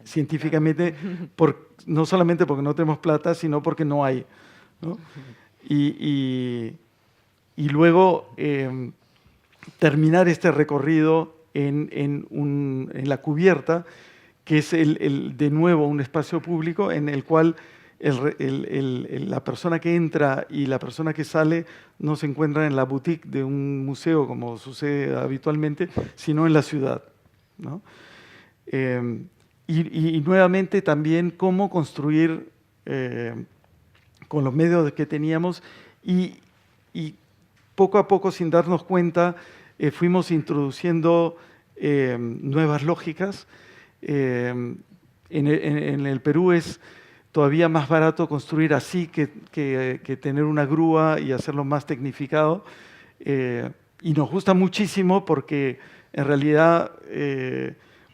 científicamente, no solamente porque no tenemos plata, sino porque no hay, ¿no? Y luego terminar este recorrido en la cubierta, que es de nuevo un espacio público en el cual la persona que entra y la persona que sale no se encuentran en la boutique de un museo como sucede habitualmente, sino en la ciudad, ¿no? Y nuevamente también cómo construir con los medios que teníamos y poco a poco, sin darnos cuenta, fuimos introduciendo nuevas lógicas. En el Perú es todavía más barato construir así que tener una grúa y hacerlo más tecnificado. Y nos gusta muchísimo porque en realidad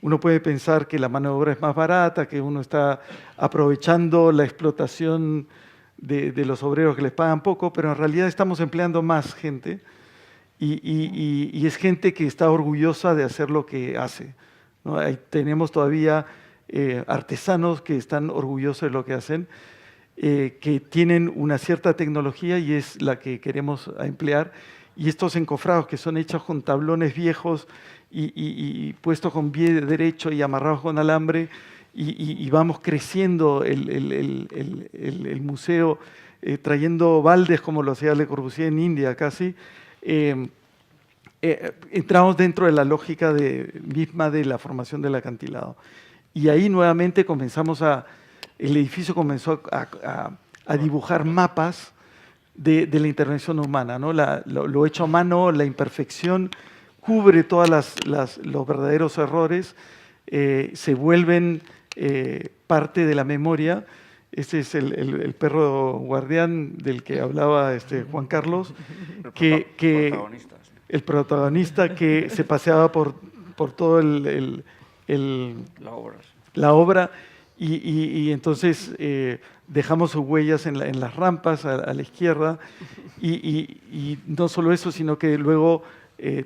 uno puede pensar que la mano de obra es más barata, que uno está aprovechando la explotación de los obreros que les pagan poco, pero en realidad estamos empleando más gente y es gente que está orgullosa de hacer lo que hace, ¿no? Ahí tenemos todavía artesanos que están orgullosos de lo que hacen, que tienen una cierta tecnología y es la que queremos emplear. Y estos encofrados que son hechos con tablones viejos y puestos con pie derecho y amarrados con alambre, y vamos creciendo el museo, trayendo baldes como lo hacía Le Corbusier en India casi. Entramos dentro de la lógica misma de la formación del acantilado. Y ahí nuevamente el edificio comenzó a dibujar mapas de la intervención humana, ¿no? Lo hecho a mano, la imperfección, cubre todos los verdaderos errores, se vuelven parte de la memoria. Este es el perro guardián del que hablaba Juan Carlos, el protagonista que se paseaba por todo la obra y entonces dejamos sus huellas en las rampas a la izquierda y no solo eso, sino que luego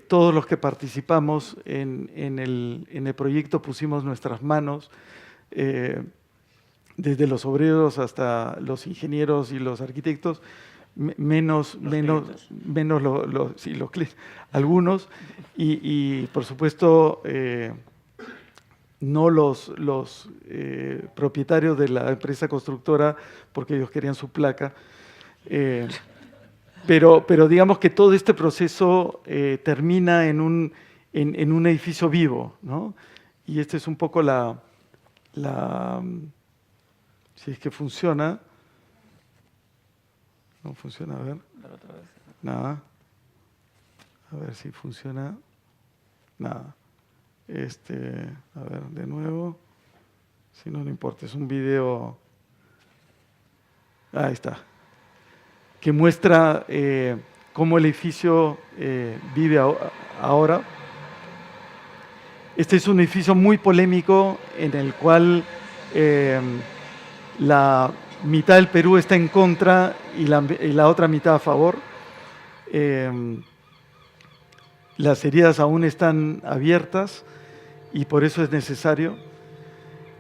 todos los que participamos en el proyecto pusimos nuestras manos desde los obreros hasta los ingenieros y los arquitectos, menos sí, algunos, y por supuesto no los propietarios de la empresa constructora, porque ellos querían su placa. Pero digamos que todo este proceso termina en un edificio vivo, ¿no? Y esta es un poco si es que funciona. No funciona, a ver. Nada. A ver si funciona. Nada. A ver, de nuevo. Si no, no importa. Es un video. Ahí está. Que muestra cómo el edificio vive ahora. Este es un edificio muy polémico en el cual la mitad del Perú está en contra y la otra mitad a favor. Las heridas aún están abiertas y por eso es necesario.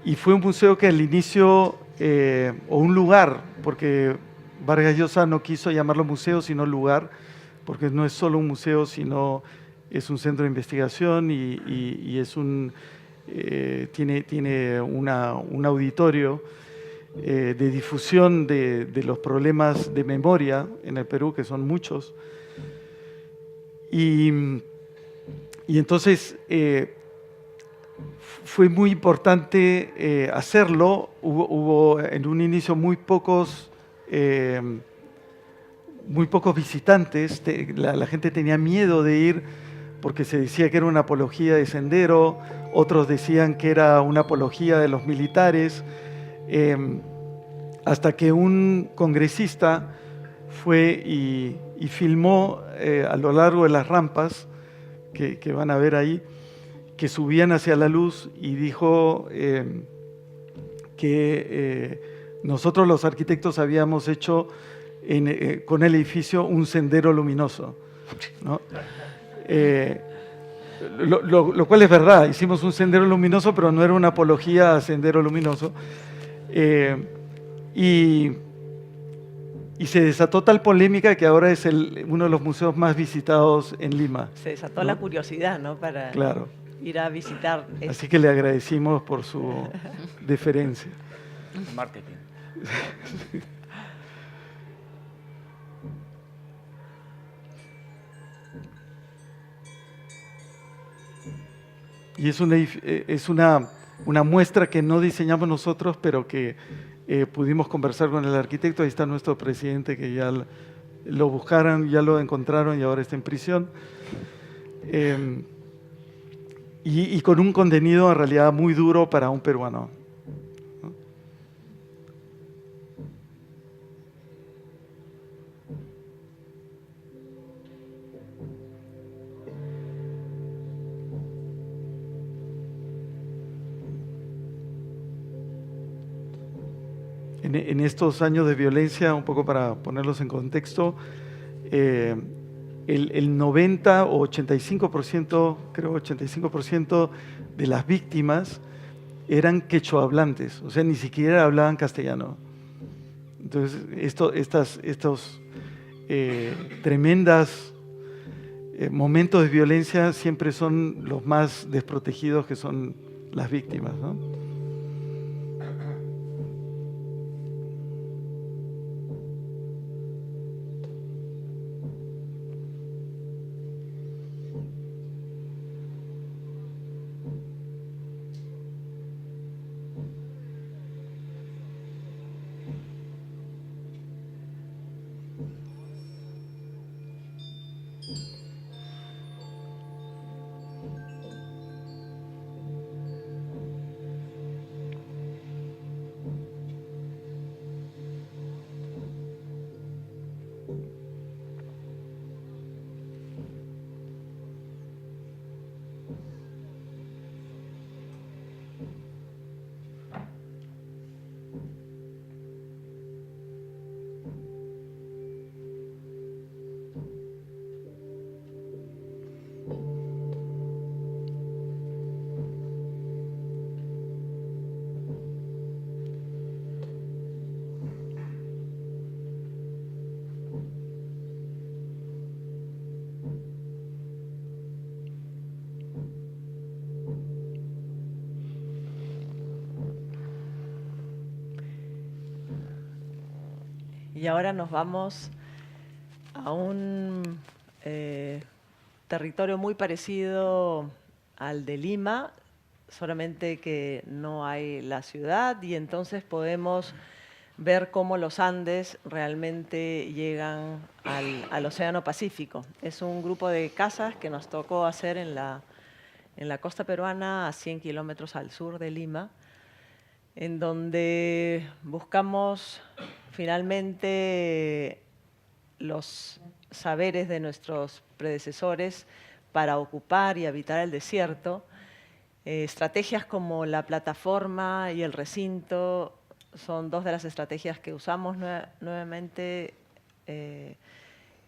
Y fue un museo que al inicio, o un lugar, porque Vargas Llosa no quiso llamarlo museo, sino lugar, porque no es solo un museo, sino es un centro de investigación y es tiene un auditorio de difusión de los problemas de memoria en el Perú, que son muchos. Y entonces fue muy importante hacerlo. Hubo en un inicio muy pocos visitantes. La gente tenía miedo de ir porque se decía que era una apología de Sendero, otros decían que era una apología de los militares, hasta que un congresista fue y filmó a lo largo de las rampas que van a ver ahí, que subían hacia la luz, y dijo que nosotros los arquitectos habíamos hecho con el edificio un sendero luminoso, ¿no? Lo cual es verdad, hicimos un sendero luminoso, pero no era una apología a sendero luminoso. Y se desató tal polémica que ahora es uno de los museos más visitados en Lima. Se desató, ¿no?, la curiosidad, ¿no?, para ir a visitar. Así que le agradecimos por su deferencia. Marketing. Y es una muestra que no diseñamos nosotros, pero que pudimos conversar con el arquitecto. Ahí está nuestro presidente, que ya lo buscaron, ya lo encontraron y ahora está en prisión. Y con un contenido en realidad muy duro para un peruano. En estos años de violencia, un poco para ponerlos en contexto, el 90 o 85%, creo 85% de las víctimas eran quechohablantes, o sea, ni siquiera hablaban castellano. Entonces, estos tremendos momentos de violencia siempre son los más desprotegidos, que son las víctimas, ¿no? Y ahora nos vamos a un territorio muy parecido al de Lima, solamente que no hay la ciudad, y entonces podemos ver cómo los Andes realmente llegan al Océano Pacífico. Es un grupo de casas que nos tocó hacer en la costa peruana, a 100 kilómetros al sur de Lima, en donde buscamos finalmente los saberes de nuestros predecesores para ocupar y habitar el desierto. Estrategias como la plataforma y el recinto son dos de las estrategias que usamos nuevamente en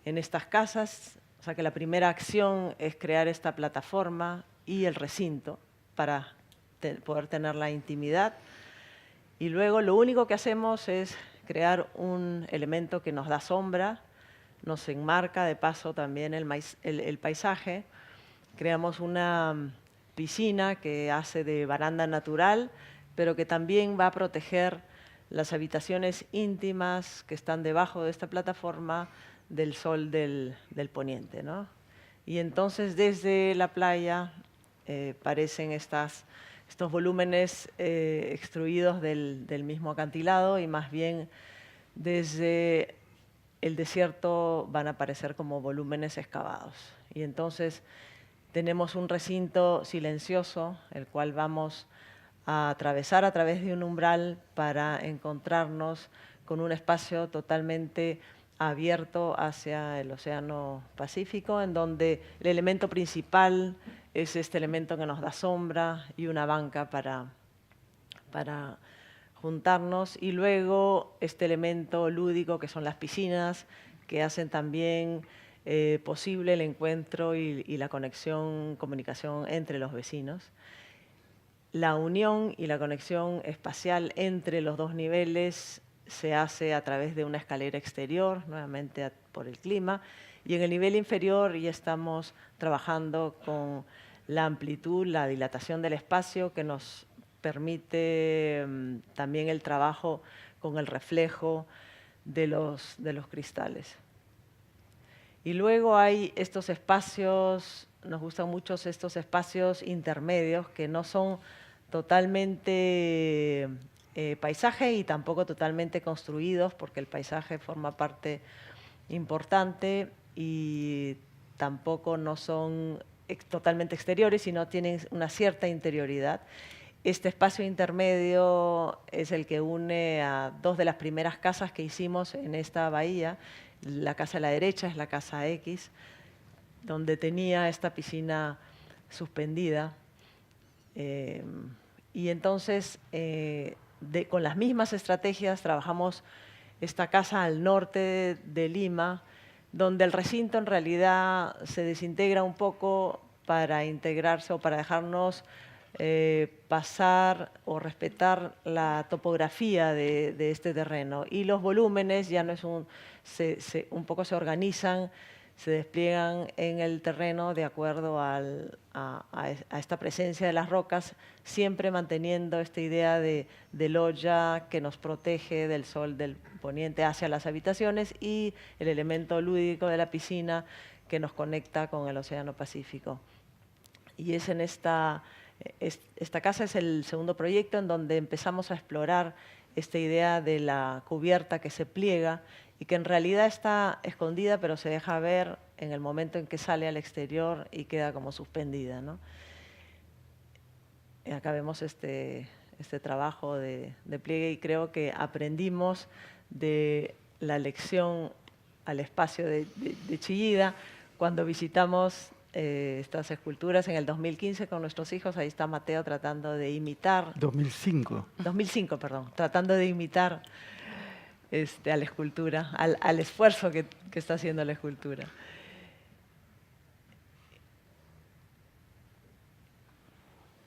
estas casas. O sea que la primera acción es crear esta plataforma y el recinto para poder tener la intimidad. Y luego lo único que hacemos es crear un elemento que nos da sombra, nos enmarca de paso también el paisaje. Creamos una piscina que hace de baranda natural, pero que también va a proteger las habitaciones íntimas que están debajo de esta plataforma del sol del poniente, ¿no? Y entonces desde la playa parecen estos volúmenes extruidos del mismo acantilado, y más bien desde el desierto van a aparecer como volúmenes excavados. Y entonces tenemos un recinto silencioso, el cual vamos a atravesar a través de un umbral para encontrarnos con un espacio totalmente abierto hacia el Océano Pacífico, en donde el elemento principal es este elemento que nos da sombra y una banca para juntarnos, y luego este elemento lúdico que son las piscinas, que hacen también posible el encuentro y la comunicación entre los vecinos. La unión y la conexión espacial entre los dos niveles se hace a través de una escalera exterior, nuevamente por el clima, y en el nivel inferior ya estamos trabajando con la amplitud, la dilatación del espacio, que nos permite también el trabajo con el reflejo de los cristales. Y luego hay estos espacios, nos gustan mucho estos espacios intermedios que no son totalmente paisaje y tampoco totalmente construidos, porque el paisaje forma parte importante, y tampoco no son totalmente exteriores, sino tienen una cierta interioridad. Este espacio intermedio es el que une a dos de las primeras casas que hicimos en esta bahía. La casa a la derecha es la casa X, donde tenía esta piscina suspendida. Y entonces, con las mismas estrategias, trabajamos esta casa al norte de Lima, donde el recinto en realidad se desintegra un poco para integrarse o para dejarnos pasar o respetar la topografía de este terreno. Y los volúmenes ya no es un poco se organizan, se despliegan en el terreno de acuerdo a esta presencia de las rocas, siempre manteniendo esta idea de loya que nos protege del sol del poniente hacia las habitaciones, y el elemento lúdico de la piscina que nos conecta con el Océano Pacífico. Y es en esta casa es el segundo proyecto en donde empezamos a explorar esta idea de la cubierta que se pliega y que en realidad está escondida, pero se deja ver en el momento en que sale al exterior y queda como suspendida, ¿no? Y acá vemos este trabajo de pliegue, y creo que aprendimos de la lección al espacio de Chillida cuando visitamos estas esculturas en el 2015 con nuestros hijos. Ahí está Mateo tratando de imitar. 2005, perdón. Tratando de imitar a la escultura, al esfuerzo que está haciendo la escultura.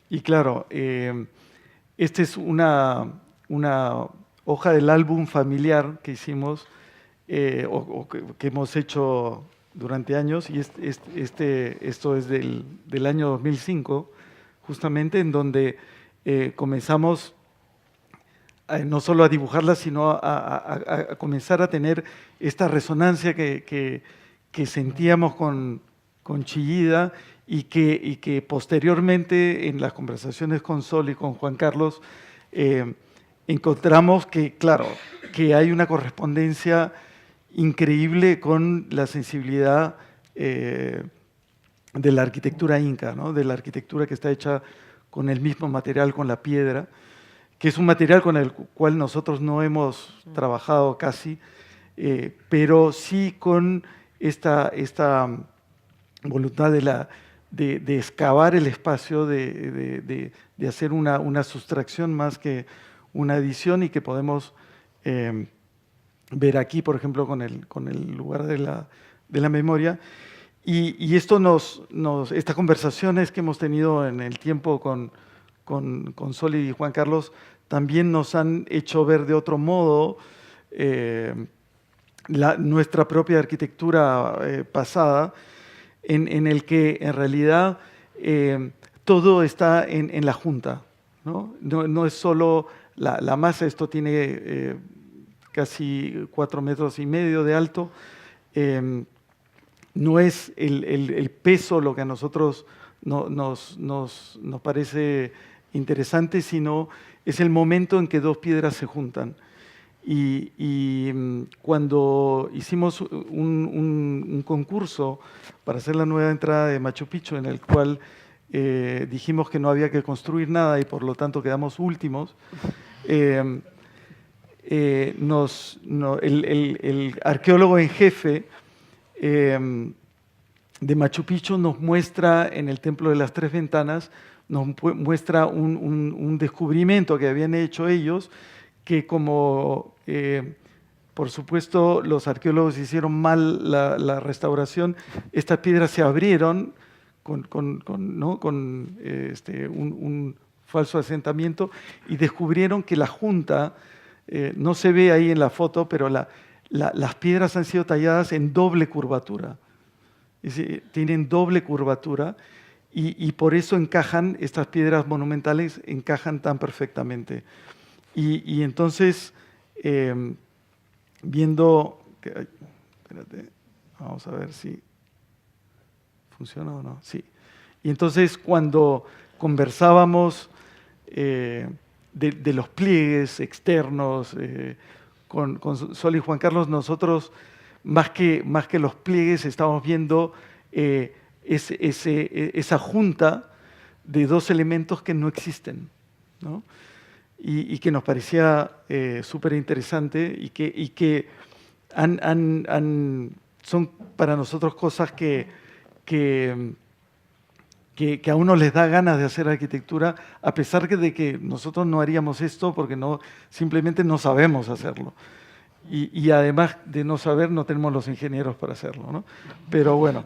Y claro, esta es una hoja del álbum familiar que hicimos o que hemos hecho durante años, y esto es del año 2005, justamente, en donde comenzamos no solo a dibujarlas, sino a comenzar a tener esta resonancia que sentíamos con Chillida y que posteriormente en las conversaciones con Sol y con Juan Carlos encontramos que, claro, que hay una correspondencia increíble con la sensibilidad de la arquitectura inca, ¿no? De la arquitectura que está hecha con el mismo material, con la piedra, que es un material con el cual nosotros no hemos trabajado casi, pero sí con esta voluntad de excavar el espacio, de hacer una sustracción más que una adición, y que podemos ver aquí, por ejemplo, con el lugar de la memoria. Y esto estas conversaciones que hemos tenido en el tiempo con Sol y Juan Carlos también nos han hecho ver de otro modo nuestra propia arquitectura pasada, en el que en realidad todo está en la junta, ¿no? No es solo la masa. Esto tiene casi 4,5 metros de alto. No es el peso lo que a nosotros nos parece interesante, sino es el momento en que dos piedras se juntan. Y cuando hicimos un concurso para hacer la nueva entrada de Machu Picchu, en el cual dijimos que no había que construir nada y por lo tanto quedamos últimos, el arqueólogo en jefe de Machu Picchu nos muestra en el Templo de las Tres Ventanas, nos muestra un descubrimiento que habían hecho ellos, que como por supuesto los arqueólogos hicieron mal la restauración, estas piedras se abrieron con un falso asentamiento, y descubrieron que la junta, no se ve ahí en la foto, pero las piedras han sido talladas en doble curvatura. Es decir, tienen doble curvatura, y por eso encajan, estas piedras monumentales encajan tan perfectamente. Y entonces, viendo... espérate, vamos a ver si funciona o no. Sí. Y entonces, cuando conversábamos de los pliegues externos con Sol y Juan Carlos, nosotros, más que los pliegues, estábamos viendo esa junta de dos elementos que no existen, ¿no? Y que nos parecía súper interesante, y que son para nosotros cosas que a uno les da ganas de hacer arquitectura, a pesar de que nosotros no haríamos esto porque simplemente no sabemos hacerlo. Y además de no saber, no tenemos los ingenieros para hacerlo, ¿no? Pero bueno,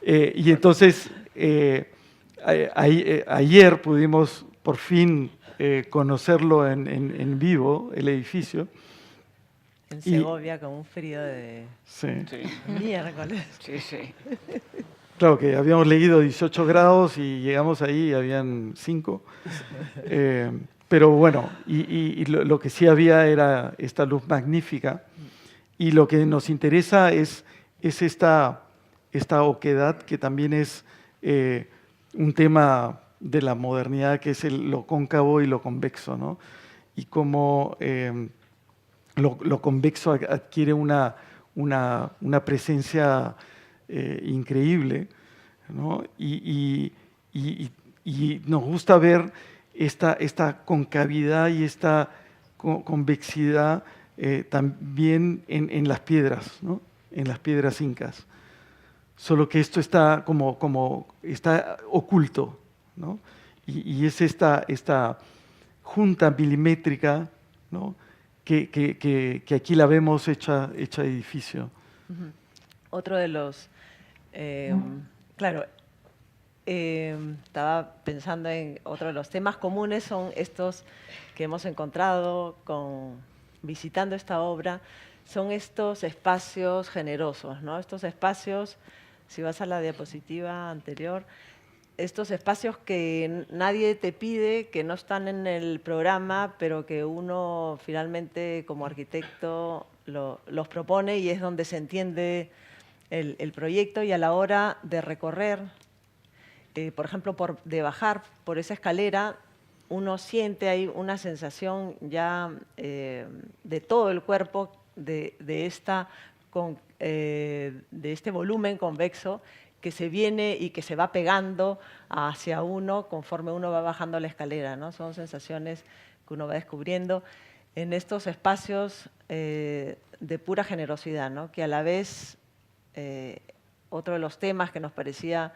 y entonces ayer pudimos por fin conocerlo en vivo, el edificio. En Segovia, con un frío de Sí. miércoles. Sí, sí. Claro que habíamos leído 18 grados y llegamos ahí y habían 5. Pero bueno, y lo que sí había era esta luz magnífica. Y lo que nos interesa es esta oquedad, que también es un tema de la modernidad, que es lo cóncavo y lo convexo, ¿no? Y cómo lo convexo adquiere una presencia increíble, ¿no? Y nos gusta ver esta concavidad y esta convexidad también en las piedras, ¿no? En las piedras incas. Solo que esto está está oculto, ¿no? Y es esta junta milimétrica, ¿no? que aquí la vemos hecha edificio. Otro de los... claro, estaba pensando en otro de los temas comunes, son estos que hemos encontrado visitando esta obra, son estos espacios generosos, ¿no? Estos espacios, si vas a la diapositiva anterior, estos espacios que nadie te pide, que no están en el programa, pero que uno finalmente como arquitecto los propone y es donde se entiende el proyecto, y a la hora de recorrer, por ejemplo, de bajar por esa escalera, uno siente ahí una sensación ya de todo el cuerpo de este volumen convexo que se viene y que se va pegando hacia uno conforme uno va bajando la escalera, ¿no? Son sensaciones que uno va descubriendo en estos espacios de pura generosidad, ¿no? Que a la vez, otro de los temas que nos parecía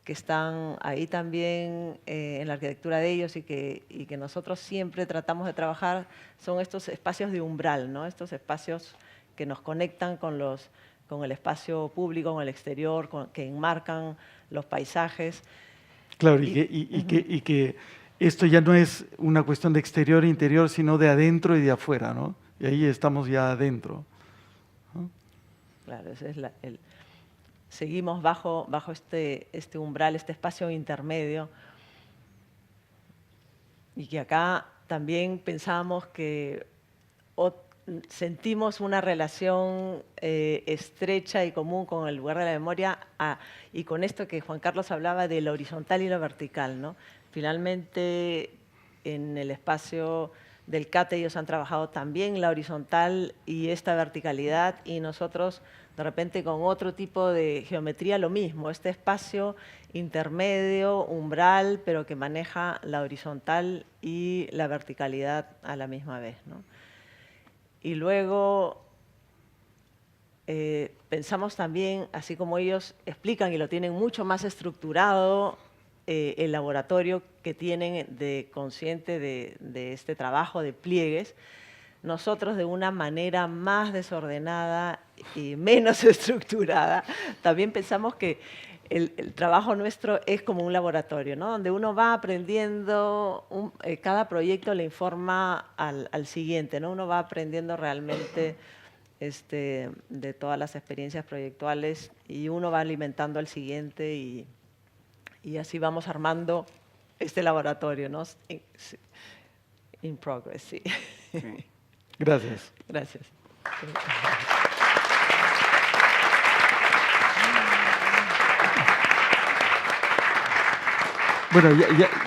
que están ahí también en la arquitectura de ellos y que nosotros siempre tratamos de trabajar, son estos espacios de umbral, ¿no? Estos espacios que nos conectan con el espacio público, con el exterior, que enmarcan los paisajes. Claro, y que esto ya no es una cuestión de exterior e interior, sino de adentro y de afuera, ¿no? Y ahí estamos ya adentro, ¿no? Claro, ese es seguimos bajo este umbral, este espacio intermedio, y que acá también pensábamos que sentimos una relación estrecha y común con el lugar de la memoria y con esto que Juan Carlos hablaba de lo horizontal y lo vertical, ¿no? Finalmente, en el espacio del CATE ellos han trabajado también la horizontal y esta verticalidad, y nosotros de repente con otro tipo de geometría lo mismo, este espacio intermedio, umbral, pero que maneja la horizontal y la verticalidad a la misma vez, ¿no? Y luego pensamos también, así como ellos explican y lo tienen mucho más estructurado, el laboratorio que tienen consciente de este trabajo de pliegues, nosotros de una manera más desordenada y menos estructurada, también pensamos que el trabajo nuestro es como un laboratorio, ¿no? Donde uno va aprendiendo, cada proyecto le informa al siguiente, ¿no? Uno va aprendiendo realmente de todas las experiencias proyectuales y uno va alimentando al siguiente y así vamos armando este laboratorio, ¿no? In progress, sí. Sí. Gracias. Gracias. Bueno,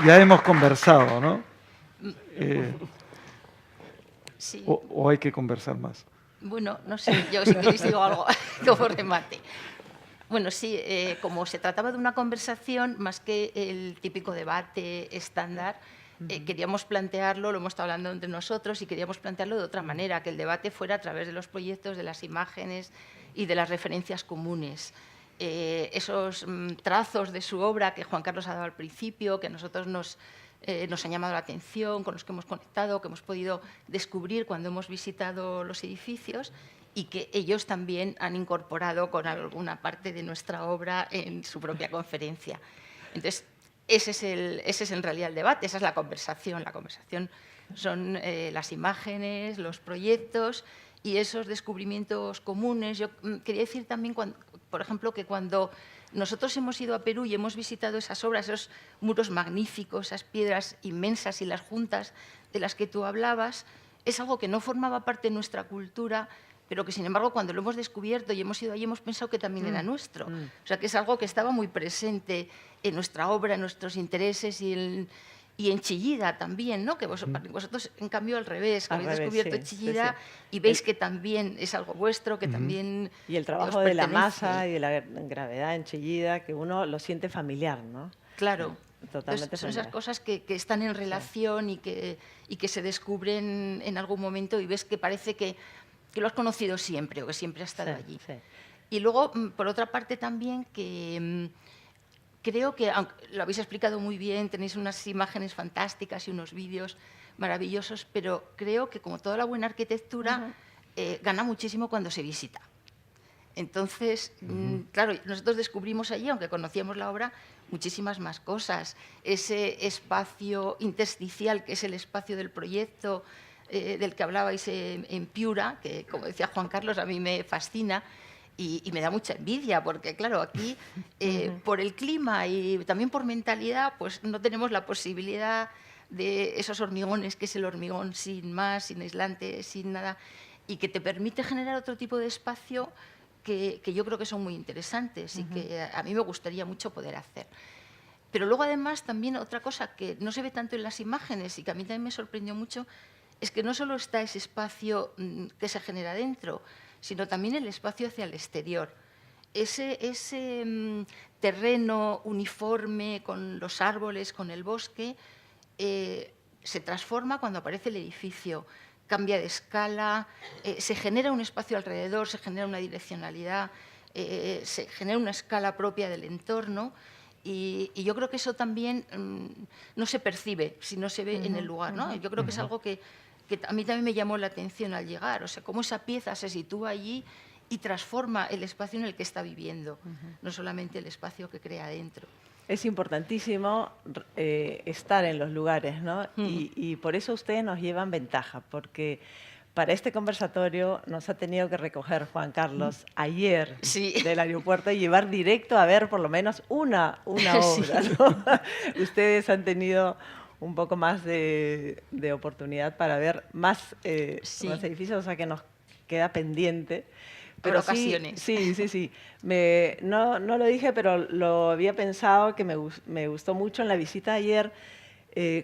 ya hemos conversado, ¿no? Sí. O hay que conversar más. Bueno, no sé, yo si queréis digo algo como remate. Bueno, sí, como se trataba de una conversación, más que el típico debate estándar, queríamos plantearlo, lo hemos estado hablando entre nosotros, y queríamos plantearlo de otra manera, que el debate fuera a través de los proyectos, de las imágenes y de las referencias comunes. Esos trazos de su obra que Juan Carlos ha dado al principio, que a nosotros nos han llamado la atención, con los que hemos conectado, que hemos podido descubrir cuando hemos visitado los edificios, y que ellos también han incorporado con alguna parte de nuestra obra en su propia conferencia. Entonces, ese es en realidad el debate, esa es la conversación. La conversación son las imágenes, los proyectos y esos descubrimientos comunes. Yo quería decir también, por ejemplo, que cuando nosotros hemos ido a Perú y hemos visitado esas obras, esos muros magníficos, esas piedras inmensas y las juntas de las que tú hablabas, es algo que no formaba parte de nuestra cultura, pero que, sin embargo, cuando lo hemos descubierto y hemos ido allí, hemos pensado que también era nuestro. O sea, que es algo que estaba muy presente en nuestra obra, en nuestros intereses y en Chillida también, ¿no? Que vosotros, en cambio, al revés, que habéis descubierto Chillida y veis que también es algo vuestro, que también y el trabajo de la masa y de la gravedad en Chillida, que uno lo siente familiar, ¿no? Claro. Totalmente. Entonces, son esas cosas que están en relación y que se descubren en algún momento y ves que parece que lo has conocido siempre o que siempre has estado allí. Sí. Y luego, por otra parte también, que creo que, aunque lo habéis explicado muy bien, tenéis unas imágenes fantásticas y unos vídeos maravillosos, pero creo que, como toda la buena arquitectura, gana muchísimo cuando se visita. Entonces, claro, nosotros descubrimos allí, aunque conocíamos la obra, muchísimas más cosas. Ese espacio intersticial, que es el espacio del proyecto del que hablabais en Piura, que, como decía Juan Carlos, a mí me fascina, Y me da mucha envidia porque, claro, aquí por el clima y también por mentalidad, pues no tenemos la posibilidad de esos hormigones, que es el hormigón sin más, sin aislante, sin nada, y que te permite generar otro tipo de espacio que yo creo que son muy interesantes y que a mí me gustaría mucho poder hacer. Pero luego, además, también otra cosa que no se ve tanto en las imágenes y que a mí también me sorprendió mucho, es que no solo está ese espacio que se genera dentro, sino también el espacio hacia el exterior. Ese terreno uniforme con los árboles, con el bosque, se transforma cuando aparece el edificio, cambia de escala, se genera un espacio alrededor, se genera una direccionalidad, se genera una escala propia del entorno. Y yo creo que eso también no se percibe si no se ve en el lugar, ¿no? Yo creo que es algo que a mí también me llamó la atención al llegar, o sea, cómo esa pieza se sitúa allí y transforma el espacio en el que está viviendo, no solamente el espacio que crea dentro. Es importantísimo estar en los lugares, ¿no? Y por eso ustedes nos llevan ventaja, porque para este conversatorio nos ha tenido que recoger Juan Carlos ayer del aeropuerto y llevar directo a ver por lo menos una obra, ¿no? Ustedes han tenido un poco más de oportunidad para ver más edificios, o sea que nos queda pendiente. Pero ocasiones. Sí. No lo dije, pero lo había pensado, que me gustó mucho en la visita ayer,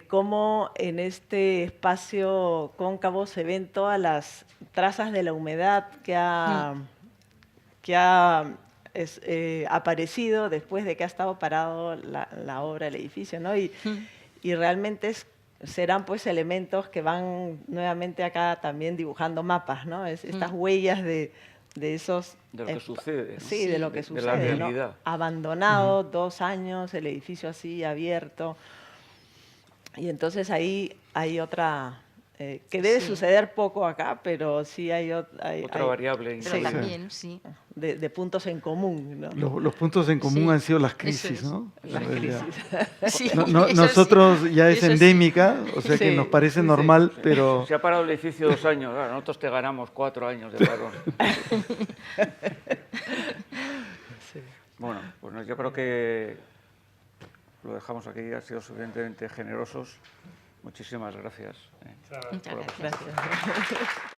cómo en este espacio cóncavo se ven todas las trazas de la humedad que ha aparecido después de que ha estado parado la obra, el edificio, ¿no? Y realmente serán pues elementos que van nuevamente acá también dibujando mapas, ¿no? Estas huellas de esos... De lo que sucede. Sí, de lo que sucede, de la realidad. ¿no? Abandonado, 2 años, el edificio así abierto. Y entonces ahí hay otra... que debe suceder poco acá, pero sí hay otra variable. Pero también, sí. De puntos en común, ¿no? Los puntos en común han sido las crisis, ¿no? Las crisis. Sí, nosotros ya es endémica, o sea que nos parece normal, pero... Se ha parado el edificio 2 años, claro, nosotros te ganamos 4 años de parón. Bueno, pues yo creo que lo dejamos aquí, han sido suficientemente generosos. Muchísimas gracias. Muchas gracias. Gracias.